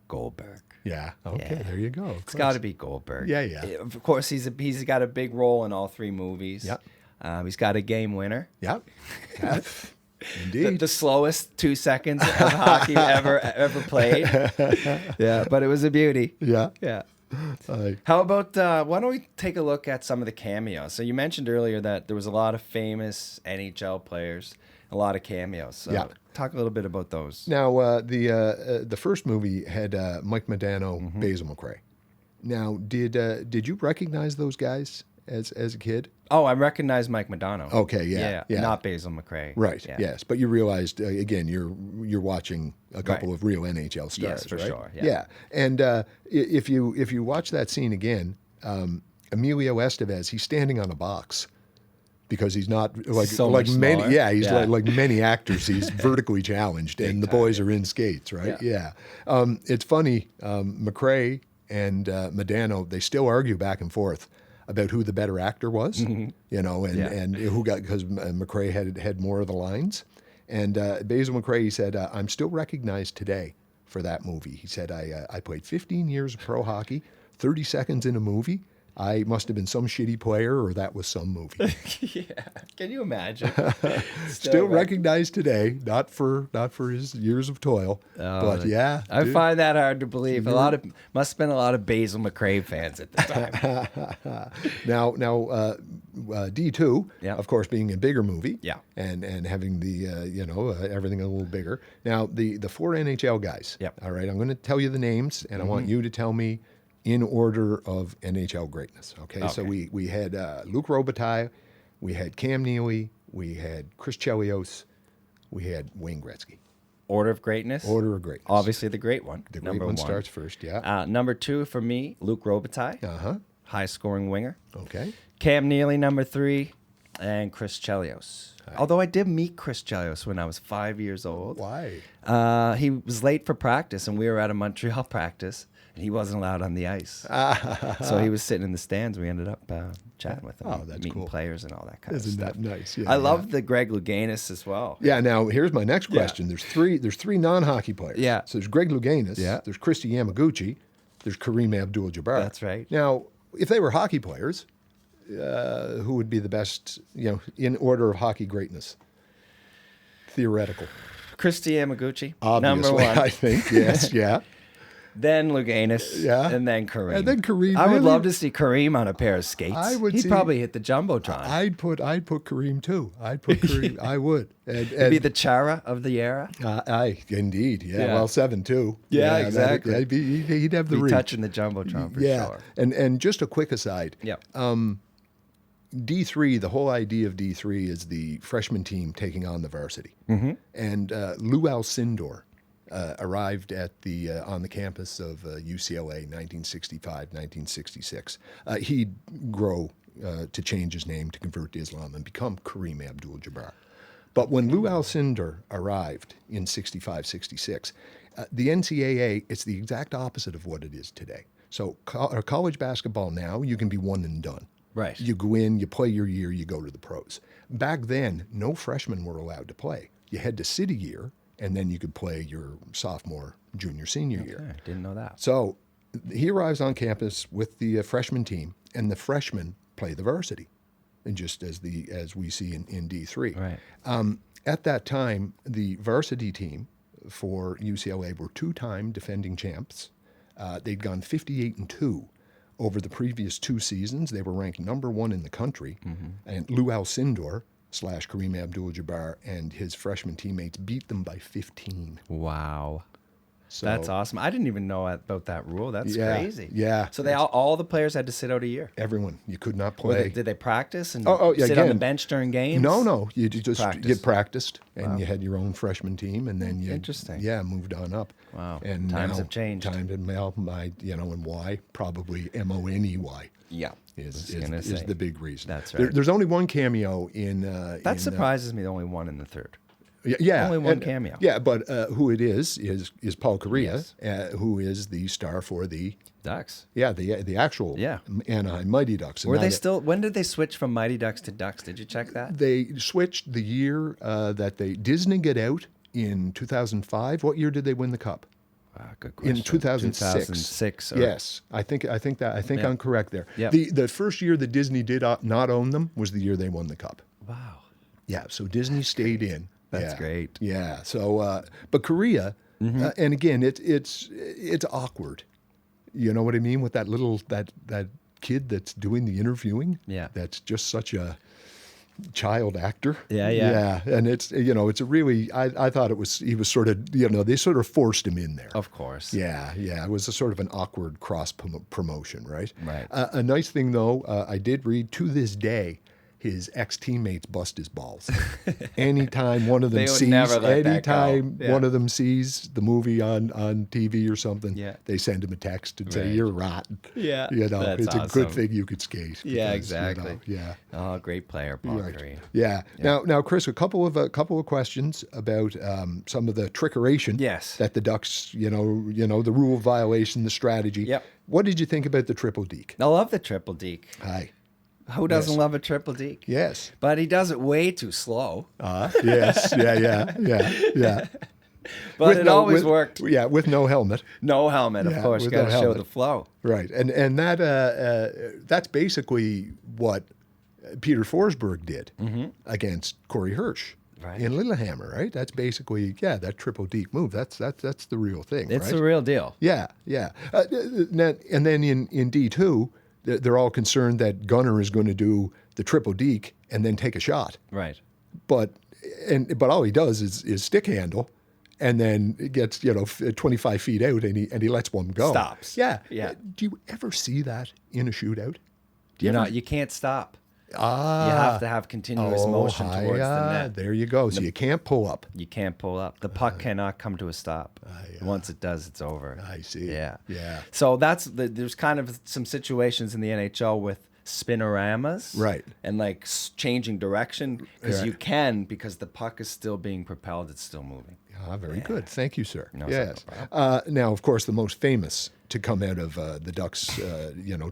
Goldberg. Yeah. Okay. Yeah. There you go. It's got to be Goldberg. Yeah. Of course, he's got a big role in all 3 movies. Yeah. He's got a game winner. Yeah. Indeed. The slowest 2 seconds of hockey ever played. Yeah, but it was a beauty. Yeah. Yeah. How about, why don't we take a look at some of the cameos? So you mentioned earlier that there was a lot of famous NHL players, a lot of cameos. So talk a little bit about those. Now, the first movie had Mike Modano, Basil McRae. Now, did you recognize those guys as a kid? Oh, I recognize Mike Modano. Okay, yeah. Not Basil McRae. Right. Yeah. Yes, but you realized again you're watching a couple of real NHL stars. Yes, for right? sure. Yeah. And if you watch that scene again, Emilio Estevez, he's standing on a box. Because he's not like many, like many actors, he's vertically challenged, and the boys are in skates, right? Yeah. It's funny, McRae and Modano, they still argue back and forth about who the better actor was, and who got, because McRae had more of the lines, and Basil McRae, he said, "I'm still recognized today for that movie. He said, I played 15 years of pro hockey, 30 seconds in a movie. I must have been some shitty player, or that was some movie. Yeah. Can you imagine? Still recognized today, not for his years of toil, but yeah. I dude. find that hard to believe. Must have been a lot of Basil McRae fans at the time. Now, D2, Yeah. of course, being a bigger movie, Yeah. and having the everything a little bigger. Now, the 4 NHL guys. Yep. All right, I'm going to tell you the names, and I want you to tell me in order of NHL greatness. Okay. So we had Luc Robitaille, we had Cam Neely, we had Chris Chelios, we had Wayne Gretzky. Order of greatness. Order of greatness. Obviously, the great one. The great number one starts first. Yeah. Number 2 for me, Luc Robitaille. Uh-huh. High-scoring winger. Okay. Cam Neely, number 3, and Chris Chelios. Although I did meet Chris Chelios when I was 5 years old. Why? He was late for practice, and we were at a Montreal practice, and he wasn't allowed on the ice. So he was sitting in the stands. We ended up chatting with him, that's meeting cool. players and all that kind Isn't of stuff. that nice? Yeah, I love the Greg Louganis as well. Yeah. Now here's my next question. There's three non-hockey players. Yeah. So there's Greg Louganis. Yeah. There's Christy Yamaguchi. There's Kareem Abdul-Jabbar. That's right. Now, if they were hockey players, who would be the best? In order of hockey greatness. Theoretical. Christy Yamaguchi, Obviously, number 1. I think. Yes. Yeah. Then Louganis, Yeah. and then Kareem. And then Kareem, I would really? love to see Kareem on a pair of skates. I would He'd see- probably hit the Jumbotron. I'd put Kareem too. I'd put Kareem. I would. He'd be the Chara of the era. Indeed. Yeah. Yeah. Well, 7-2. Yeah, exactly. He'd have the Be reach. touching the Jumbotron for Yeah. sure. And just a quick aside. Yeah. D3, the whole idea of D3 is the freshman team taking on the varsity. Mm-hmm. And Lou Alcindor arrived at on the campus of UCLA 1965, 1966. He'd grow to change his name to convert to Islam and become Kareem Abdul-Jabbar. But when Lou Alcindor arrived in 65, 66, the NCAA, it's the exact opposite of what it is today. So college basketball now, you can be one and done. Right. You go in, you play your year, you go to the pros. Back then, no freshmen were allowed to play. You had to sit a year, and then you could play your sophomore, junior, senior year. Okay, didn't know that. So he arrives on campus with the freshman team, and the freshmen play the varsity, and just as we see in D3. Right. At that time, the varsity team for UCLA were 2-time defending champs. They'd gone 58-2 over the previous 2 seasons. They were ranked number 1 in the country, and Lou Alcindor / Kareem Abdul-Jabbar and his freshman teammates beat them by 15. Wow. So, That's awesome. I didn't even know about that rule. That's Yeah, crazy. yeah. So they all the players had to sit out a year. Everyone, you could not Were play. did they practice and yeah, sit on the again. bench during games? No. You just Practice. get practiced, and you had your own freshman team, and then you Interesting. moved on up. Wow. And Times now, have changed. Times and and why probably Money Yeah. is gonna say. the big reason. That's right. There's only one cameo in. That surprises me. The only one in the third. Yeah, Only one and, cameo. Yeah, but who it is Paul Correa, Yes. who is the star for the Ducks. the actual Yeah. Anaheim Mighty Ducks. Were Now they that- still? When did they switch from Mighty Ducks to Ducks? Did you check that? They switched the year that Disney get out in 2005. What year did they win the cup? Good question. In 2006. 2006. Yes, I think Yeah. I'm correct there. Yep. The first year that Disney did not own them was the year they won the cup. Wow. Yeah, so Disney stayed in. That's Yeah. great. Yeah. So, but Korea, and again, it's awkward. You know what I mean with that little that kid that's doing the interviewing. Yeah. That's just such a child actor. Yeah. And it's it's a really I thought he was sort of they sort of forced him in there. Of course. Yeah. It was a sort of an awkward cross promotion, right? Right. A nice thing though, I did read to this day. His ex-teammates bust his balls. Anytime one of them They would never let that go. anytime Yeah. one of them sees the movie on TV or something, Yeah. they send him a text and say, Right. "You're rotten." Yeah, it's that's a good awesome. thing you could skate. Yeah, because, exactly. yeah. Oh, great player, Paul Right. Correa. Yeah. Now, Chris, a couple of questions about some of the trickeration. Yes. That the Ducks, the rule violation, the strategy. Yep. What did you think about the triple deke? I love the triple deke. Hi. Who doesn't Yes. love a triple deke? Yes. But he does it way too slow. Yes. Yeah. But it always worked. Yeah, with no helmet. No helmet, of Yeah, course. You with got no to show helmet. the flow. Right, and that's basically what Peter Forsberg did against Corey Hirsch Right. in Lillehammer, right? That's basically that triple deke move. That's the real thing. It's right? the real deal. Yeah. And then in D2, they're all concerned that Gunner is going to do the triple deke and then take a shot. Right. But all he does is stick handle, and then it gets 25 feet out, and he lets one go. Stops. Yeah. Yeah. Do you ever see that in a shootout? You can't stop. You have to have continuous motion towards the net. There you go. So you can't pull up. You can't pull up. The puck cannot come to a stop. Once it does, it's over. I see. Yeah. Yeah. So there's kind of some situations in the NHL with spinoramas. Right. And like changing direction because you can, because the puck is still being propelled. It's still moving. Very good. Thank you, sir. No, yes. no problem. Now, of course, the most famous to come out of the Ducks,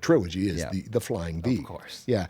trilogy is the Flying V. Of course. Yeah.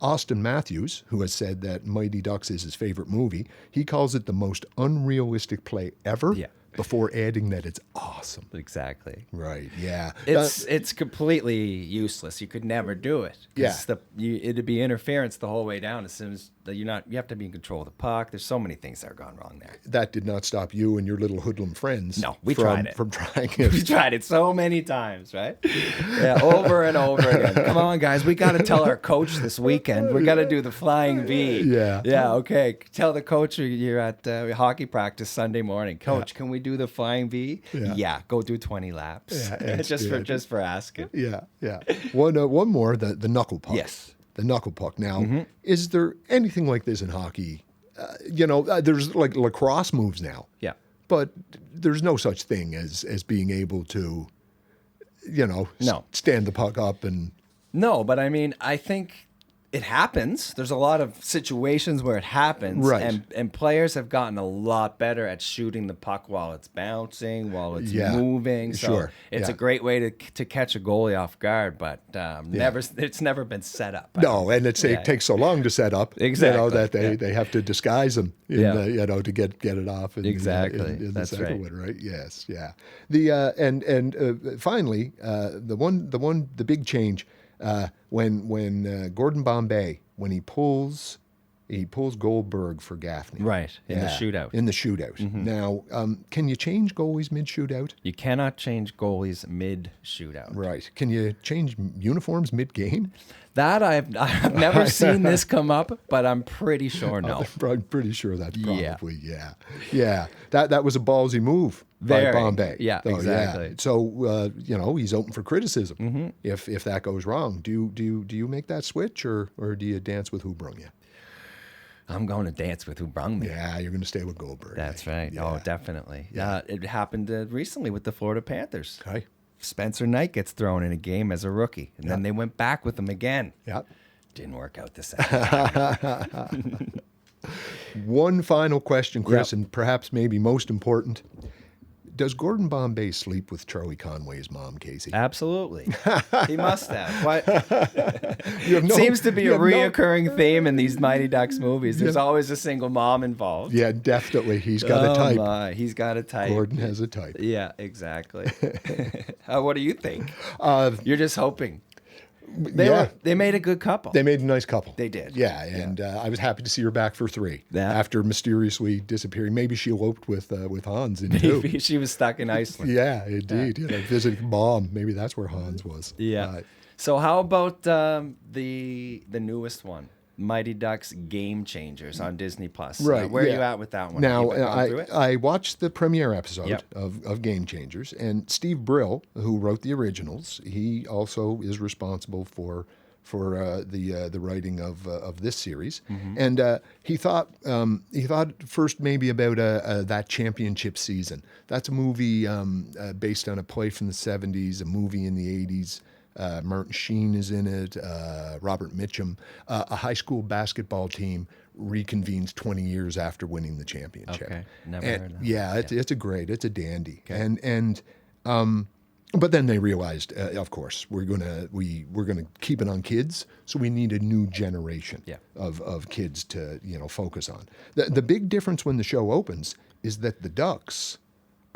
Austin Matthews, who has said that Mighty Ducks is his favorite movie, he calls it the most unrealistic play ever. Yeah. Before adding that it's awesome. Exactly. Right. Yeah. It's completely useless. You could never do it. 'Cause it'd be interference the whole way down. As soon as you have to be in control of the puck. There's so many things that are gone wrong there. that did not stop you and your little hoodlum friends. No, we tried it. From trying it. We tried it so many times, right? Yeah, over and over again. Come on, guys. We got to tell our coach this weekend. We got to do the Flying V. Yeah. Yeah, okay. Tell the coach you're at hockey practice Sunday morning. Coach, can we do the Flying V? Yeah. Go do 20 laps. Yeah, it's good. just for asking. Yeah. One more, the knuckle puck. Yes. The knuckle puck. Now, is there anything like this in hockey? There's like lacrosse moves now. Yeah. But there's no such thing as being able to, No. stand the puck up and. No, but I mean, I think it happens. There's a lot of situations where it happens. Right. And players have gotten a lot better at shooting the puck while it's bouncing, while it's Yeah, moving. So sure, it's yeah. a great way to catch a goalie off guard, but it's never been set up. No, and it takes so long to set up. Exactly, That they have to disguise them. To get it off. Exactly. In That's the second right. one, right? Yes. Yeah. The finally the big change when Gordon Bombay when he pulls Goldberg for Gaffney. Right, in the shootout. In the shootout. Now, can you change goalies mid shootout? You cannot change goalies mid shootout. Right. Can you change uniforms mid game? That I've never seen this come up, but I'm pretty sure no. I'm pretty sure that's probably yeah. That was a ballsy move by Bombay. Yeah, So, exactly. Yeah. So he's open for criticism if that goes wrong. Do you make that switch or do you dance with who brung you? I'm going to dance with who brung me. Yeah, you're going to stay with Goldberg. That's right. Yeah. Oh, definitely. Yeah, it happened recently with the Florida Panthers. Okay. Spencer Knight gets thrown in a game as a rookie, and then they went back with him again. Yeah. Didn't work out the second time. One final question, Chris, and perhaps maybe most important. Does Gordon Bombay sleep with Charlie Conway's mom, Casey? Absolutely. He must have. What? You have Seems to be a reoccurring theme in these Mighty Ducks movies. There's always a single mom involved. Yeah, definitely. He's got a type. My. He's got a type. Gordon has a type. Yeah, exactly. What do you think? You're just hoping. They made a good couple. They made a nice couple. They did. Yeah, and I was happy to see her back for 3 Yeah. after mysteriously disappearing. Maybe she eloped with Hans in 2. Maybe she was stuck in Iceland. Yeah, indeed. Visiting mom. Maybe that's where Hans was. Yeah. So how about the newest one, Mighty Ducks Game Changers on Disney Plus? Right. Where are you at with that one? Now, Have you gone through it? I watched the premiere episode Yep. of Game Changers, and Steve Brill, who wrote the originals, he also is responsible for the writing of this series. Mm-hmm. And he thought first maybe about that championship season. That's a movie based on a play from the 70s, a movie in the 80s. Martin Sheen is in it, Robert Mitchum. A high school basketball team reconvenes 20 years after winning the championship. Okay, never heard of that. Yeah, it's a dandy. Okay. But then they realized, of course, we're gonna keep it on kids, so we need a new generation of kids to focus on. The big difference when the show opens is that the Ducks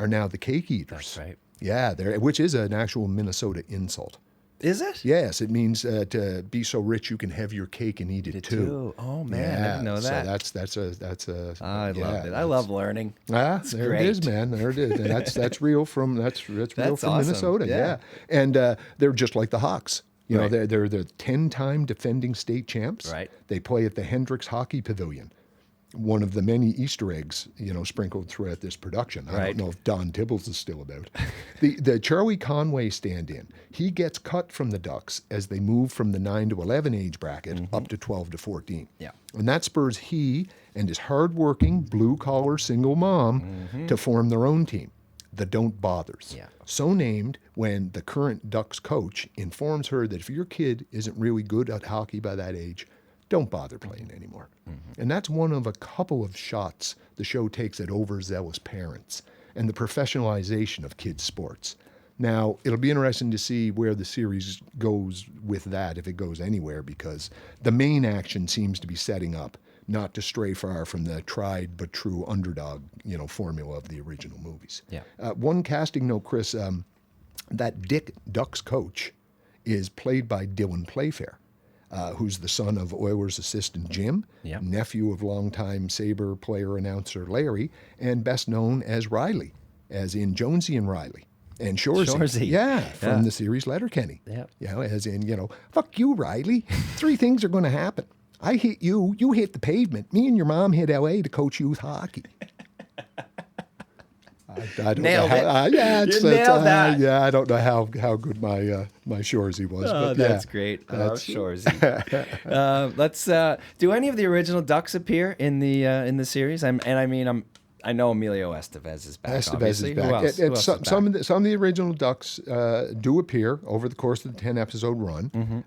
are now the cake eaters. That's right. Yeah, which is an actual Minnesota insult. Is it? Yes, it means to be so rich you can have your cake and eat it too. Oh man, I didn't know that. So that's a. I loved it. I love learning. There great. it is, man. There it is, and that's real from real from awesome. Minnesota. Yeah. And they're just like the Hawks. You Right. know, they're the 10-time defending state champs. Right. They play at the Hendricks Hockey Pavilion. One of the many Easter eggs, sprinkled throughout this production. I Right. don't know if Don Tibbles is still about. The Charlie Conway stand-in, he gets cut from the Ducks as they move from the 9 to 11 age bracket up to 12 to 14. Yeah. And that spurs he and his hardworking, blue-collar single mom to form their own team, the Don't Bothers. Yeah. So named when the current Ducks coach informs her that if your kid isn't really good at hockey by that age, don't bother playing anymore. And that's one of a couple of shots the show takes at overzealous parents and the professionalization of kids' sports. Now, it'll be interesting to see where the series goes with that, if it goes anywhere, because the main action seems to be setting up not to stray far from the tried but true underdog, formula of the original movies. Yeah. One casting note, Chris, that Dick Ducks coach is played by Dylan Playfair. Who's the son of Oilers assistant Jim, Yep. nephew of longtime Sabre player announcer Larry, and best known as Riley, as in Jonesy and Riley. And Shoresy. Yeah, from the series Letterkenny. Yep. As in, fuck you, Riley. 3 things are going to happen. I hit you, you hit the pavement. Me and your mom hit L.A. to coach youth hockey. I don't Nailed know it. how, Nailed that. Yeah, I don't know how good my Shoresy was. Oh, but that's yeah. great. Shoresy. Let's do any of the original Ducks appear in the series? I know Emilio Estevez is back. Estevez obviously. is back. Who else? Who else is back? Some of the original Ducks do appear over the course of the 10-episode run.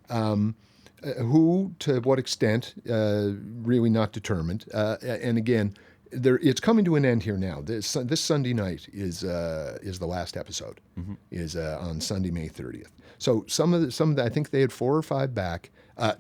Who, to what extent, really not determined. And again, it's coming to an end here now. This Sunday night is the last episode. Is on Sunday, May 30th. So some of the I think they had 4 or 5 back.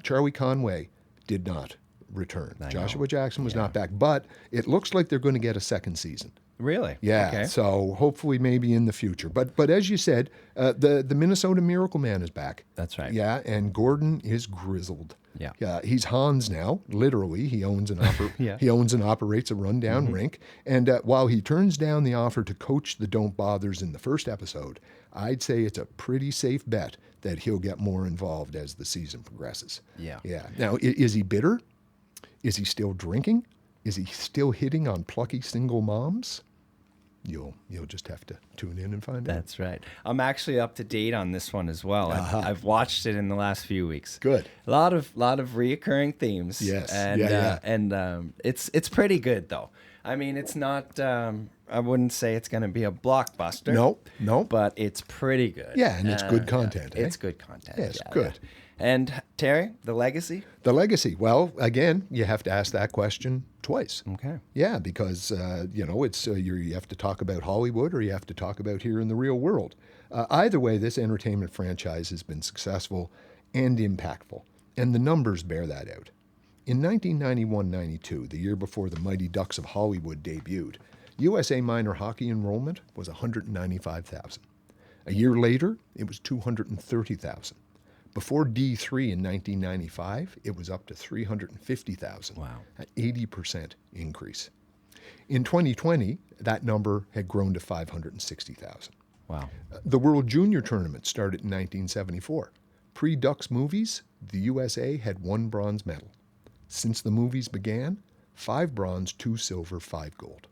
Charlie Conway did not return. Joshua Jackson was not back, but it looks like they're going to get a second season. Really? Yeah. Okay. So hopefully, maybe in the future. But as you said, the Minnesota Miracle Man is back. That's right. Yeah, and Gordon is grizzled. Yeah. He's Hans now. Literally, he owns and Yeah. he owns and operates a rundown rink. And while he turns down the offer to coach the Don't Bothers in the first episode, I'd say it's a pretty safe bet that he'll get more involved as the season progresses. Yeah. Yeah. Now, is he bitter? Is he still drinking? Is he still hitting on plucky single moms? You'll just have to tune in and find out. That's right. I'm actually up to date on this one as well. I've watched it in the last few weeks. Good. A lot of reoccurring themes. Yes. And it's pretty good though. I mean, it's not. I wouldn't say it's going to be a blockbuster. No. But it's pretty good. Yeah, and it's good content. It's good content. Yes, Yeah, good. yeah. And Terry, the legacy. The legacy. Well, again, you have to ask that question twice. Okay. Yeah, because it's you have to talk about Hollywood or you have to talk about here in the real world. Either way, this entertainment franchise has been successful and impactful, and the numbers bear that out. In 1991-92, the year before the Mighty Ducks of Hollywood debuted, USA minor hockey enrollment was 195,000. A year later, it was 230,000. Before D3 in 1995, it was up to 350,000. Wow. An 80% increase. In 2020, that number had grown to 560,000. Wow. The World Junior Tournament started in 1974. Pre-Ducks movies, the USA had 1 bronze medal. Since the movies began, 5 bronze, 2 silver, 5 gold.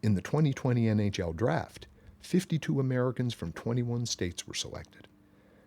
In the 2020 NHL Draft, 52 Americans from 21 states were selected.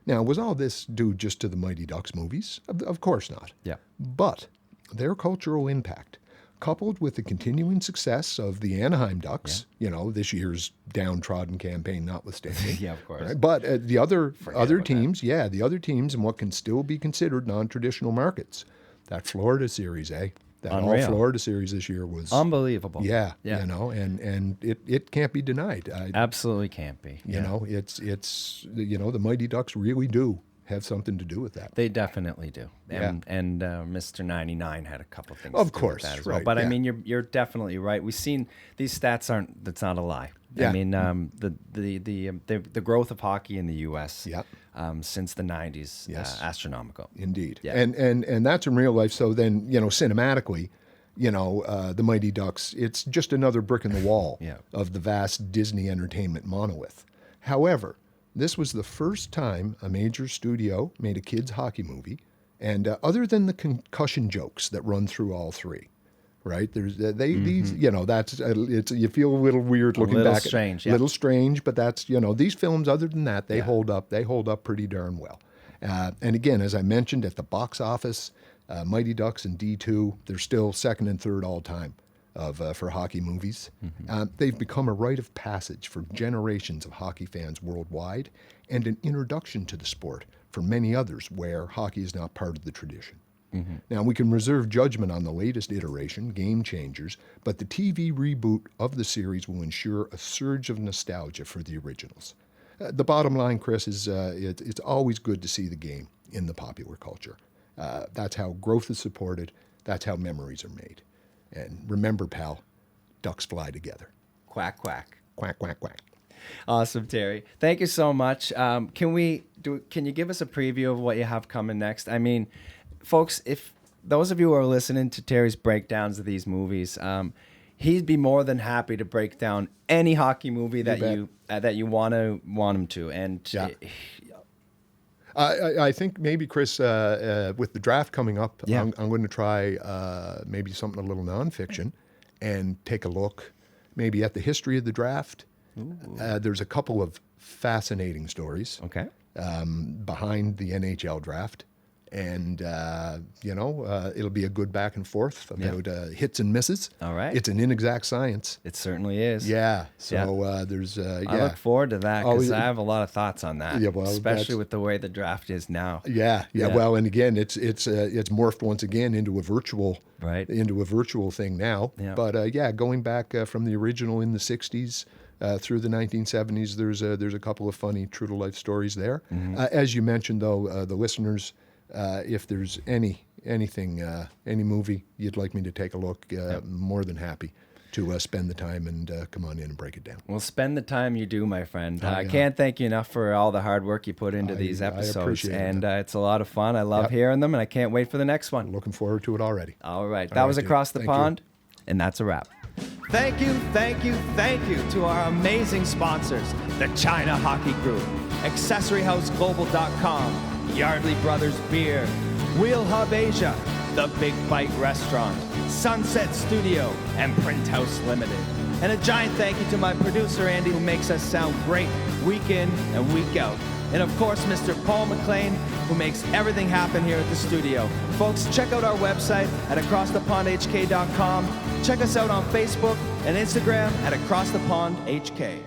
Now, was all this due just to the Mighty Ducks movies? Of course not. Yeah. But their cultural impact, coupled with the continuing success of the Anaheim Ducks, this year's downtrodden campaign notwithstanding. Yeah, of course. Right? But the other about teams, the other teams in what can still be considered non-traditional markets. That Florida series, That Unreal. All-Florida series this year was Unbelievable. Yeah, Yeah. and it can't be denied. Absolutely can't be. It's the Mighty Ducks really do have something to do with that. They definitely do. Yeah. And Mr. 99 had a couple things Of to do course, with that as right, well. But I yeah. mean, you're definitely right. We've seen these stats that's not a lie. Yeah. I mean, the growth of hockey in the U.S. Yeah. Since the 90s, Yes. astronomical. Indeed. Yeah. And that's in real life. So then, cinematically, the Mighty Ducks, it's just another brick in the wall Yeah. of the vast Disney entertainment monolith. However, this was the first time a major studio made a kids' hockey movie, and other than the concussion jokes that run through all three, right? There's these, that's it's you feel a little weird looking little back. strange, A yeah. little strange, but that's these films. Other than that, they hold up. They hold up pretty darn well. And again, as I mentioned, at the box office, Mighty Ducks and D2, they're still second and third all time for hockey movies. They've become a rite of passage for generations of hockey fans worldwide, and an introduction to the sport for many others where hockey is not part of the tradition. Now, we can reserve judgment on the latest iteration, Game Changers, but the TV reboot of the series will ensure a surge of nostalgia for the originals. The bottom line, Chris, is it's always good to see the game in the popular culture. That's how growth is supported. That's how memories are made. And remember, pal, ducks fly together. Quack, quack. Quack, quack, quack. Awesome, Terry. Thank you so much. Can you give us a preview of what you have coming next? I mean, folks, if those of you who are listening to Terry's breakdowns of these movies, he'd be more than happy to break down any hockey movie that you want him to. And Yeah. I think maybe, Chris, with the draft coming up, Yeah. I'm going to try maybe something a little nonfiction and take a look maybe at the history of the draft. There's a couple of fascinating stories Okay. behind the NHL draft. And, it'll be a good back and forth about hits and misses. All right. It's an inexact science. It certainly is. Yeah. So there's, I look forward to that Oh, because yeah. I have a lot of thoughts on that. Yeah, well, especially that's- with the way the draft is now. Yeah. Well, and again, it's morphed once again into a virtual thing now. Yeah. But going back from the original in the '60s through the 1970s, there's a couple of funny true to life stories there. As you mentioned, though, the listeners, if there's any movie you'd like me to take a look, more than happy to spend the time and come on in and break it down. Well, spend the time you do, my friend. I yeah. can't thank you enough for all the hard work you put into these I episodes. appreciate it. And it's a lot of fun. I love Yep. hearing them, and I can't wait for the next one. Looking forward to it already. All right. All That right, was dude. Across the Thank you. Pond, and that's a wrap. Thank you to our amazing sponsors, the China Hockey Group, AccessoryHouseGlobal.com, Yardley Brothers Beer, Wheel Hub Asia, The Big Bite Restaurant, Sunset Studio, and Print House Limited. And a giant thank you to my producer, Andy, who makes us sound great week in and week out. And of course, Mr. Paul McLean, who makes everything happen here at the studio. Folks, check out our website at acrossthepondhk.com. Check us out on Facebook and Instagram at AcrossThePondHK.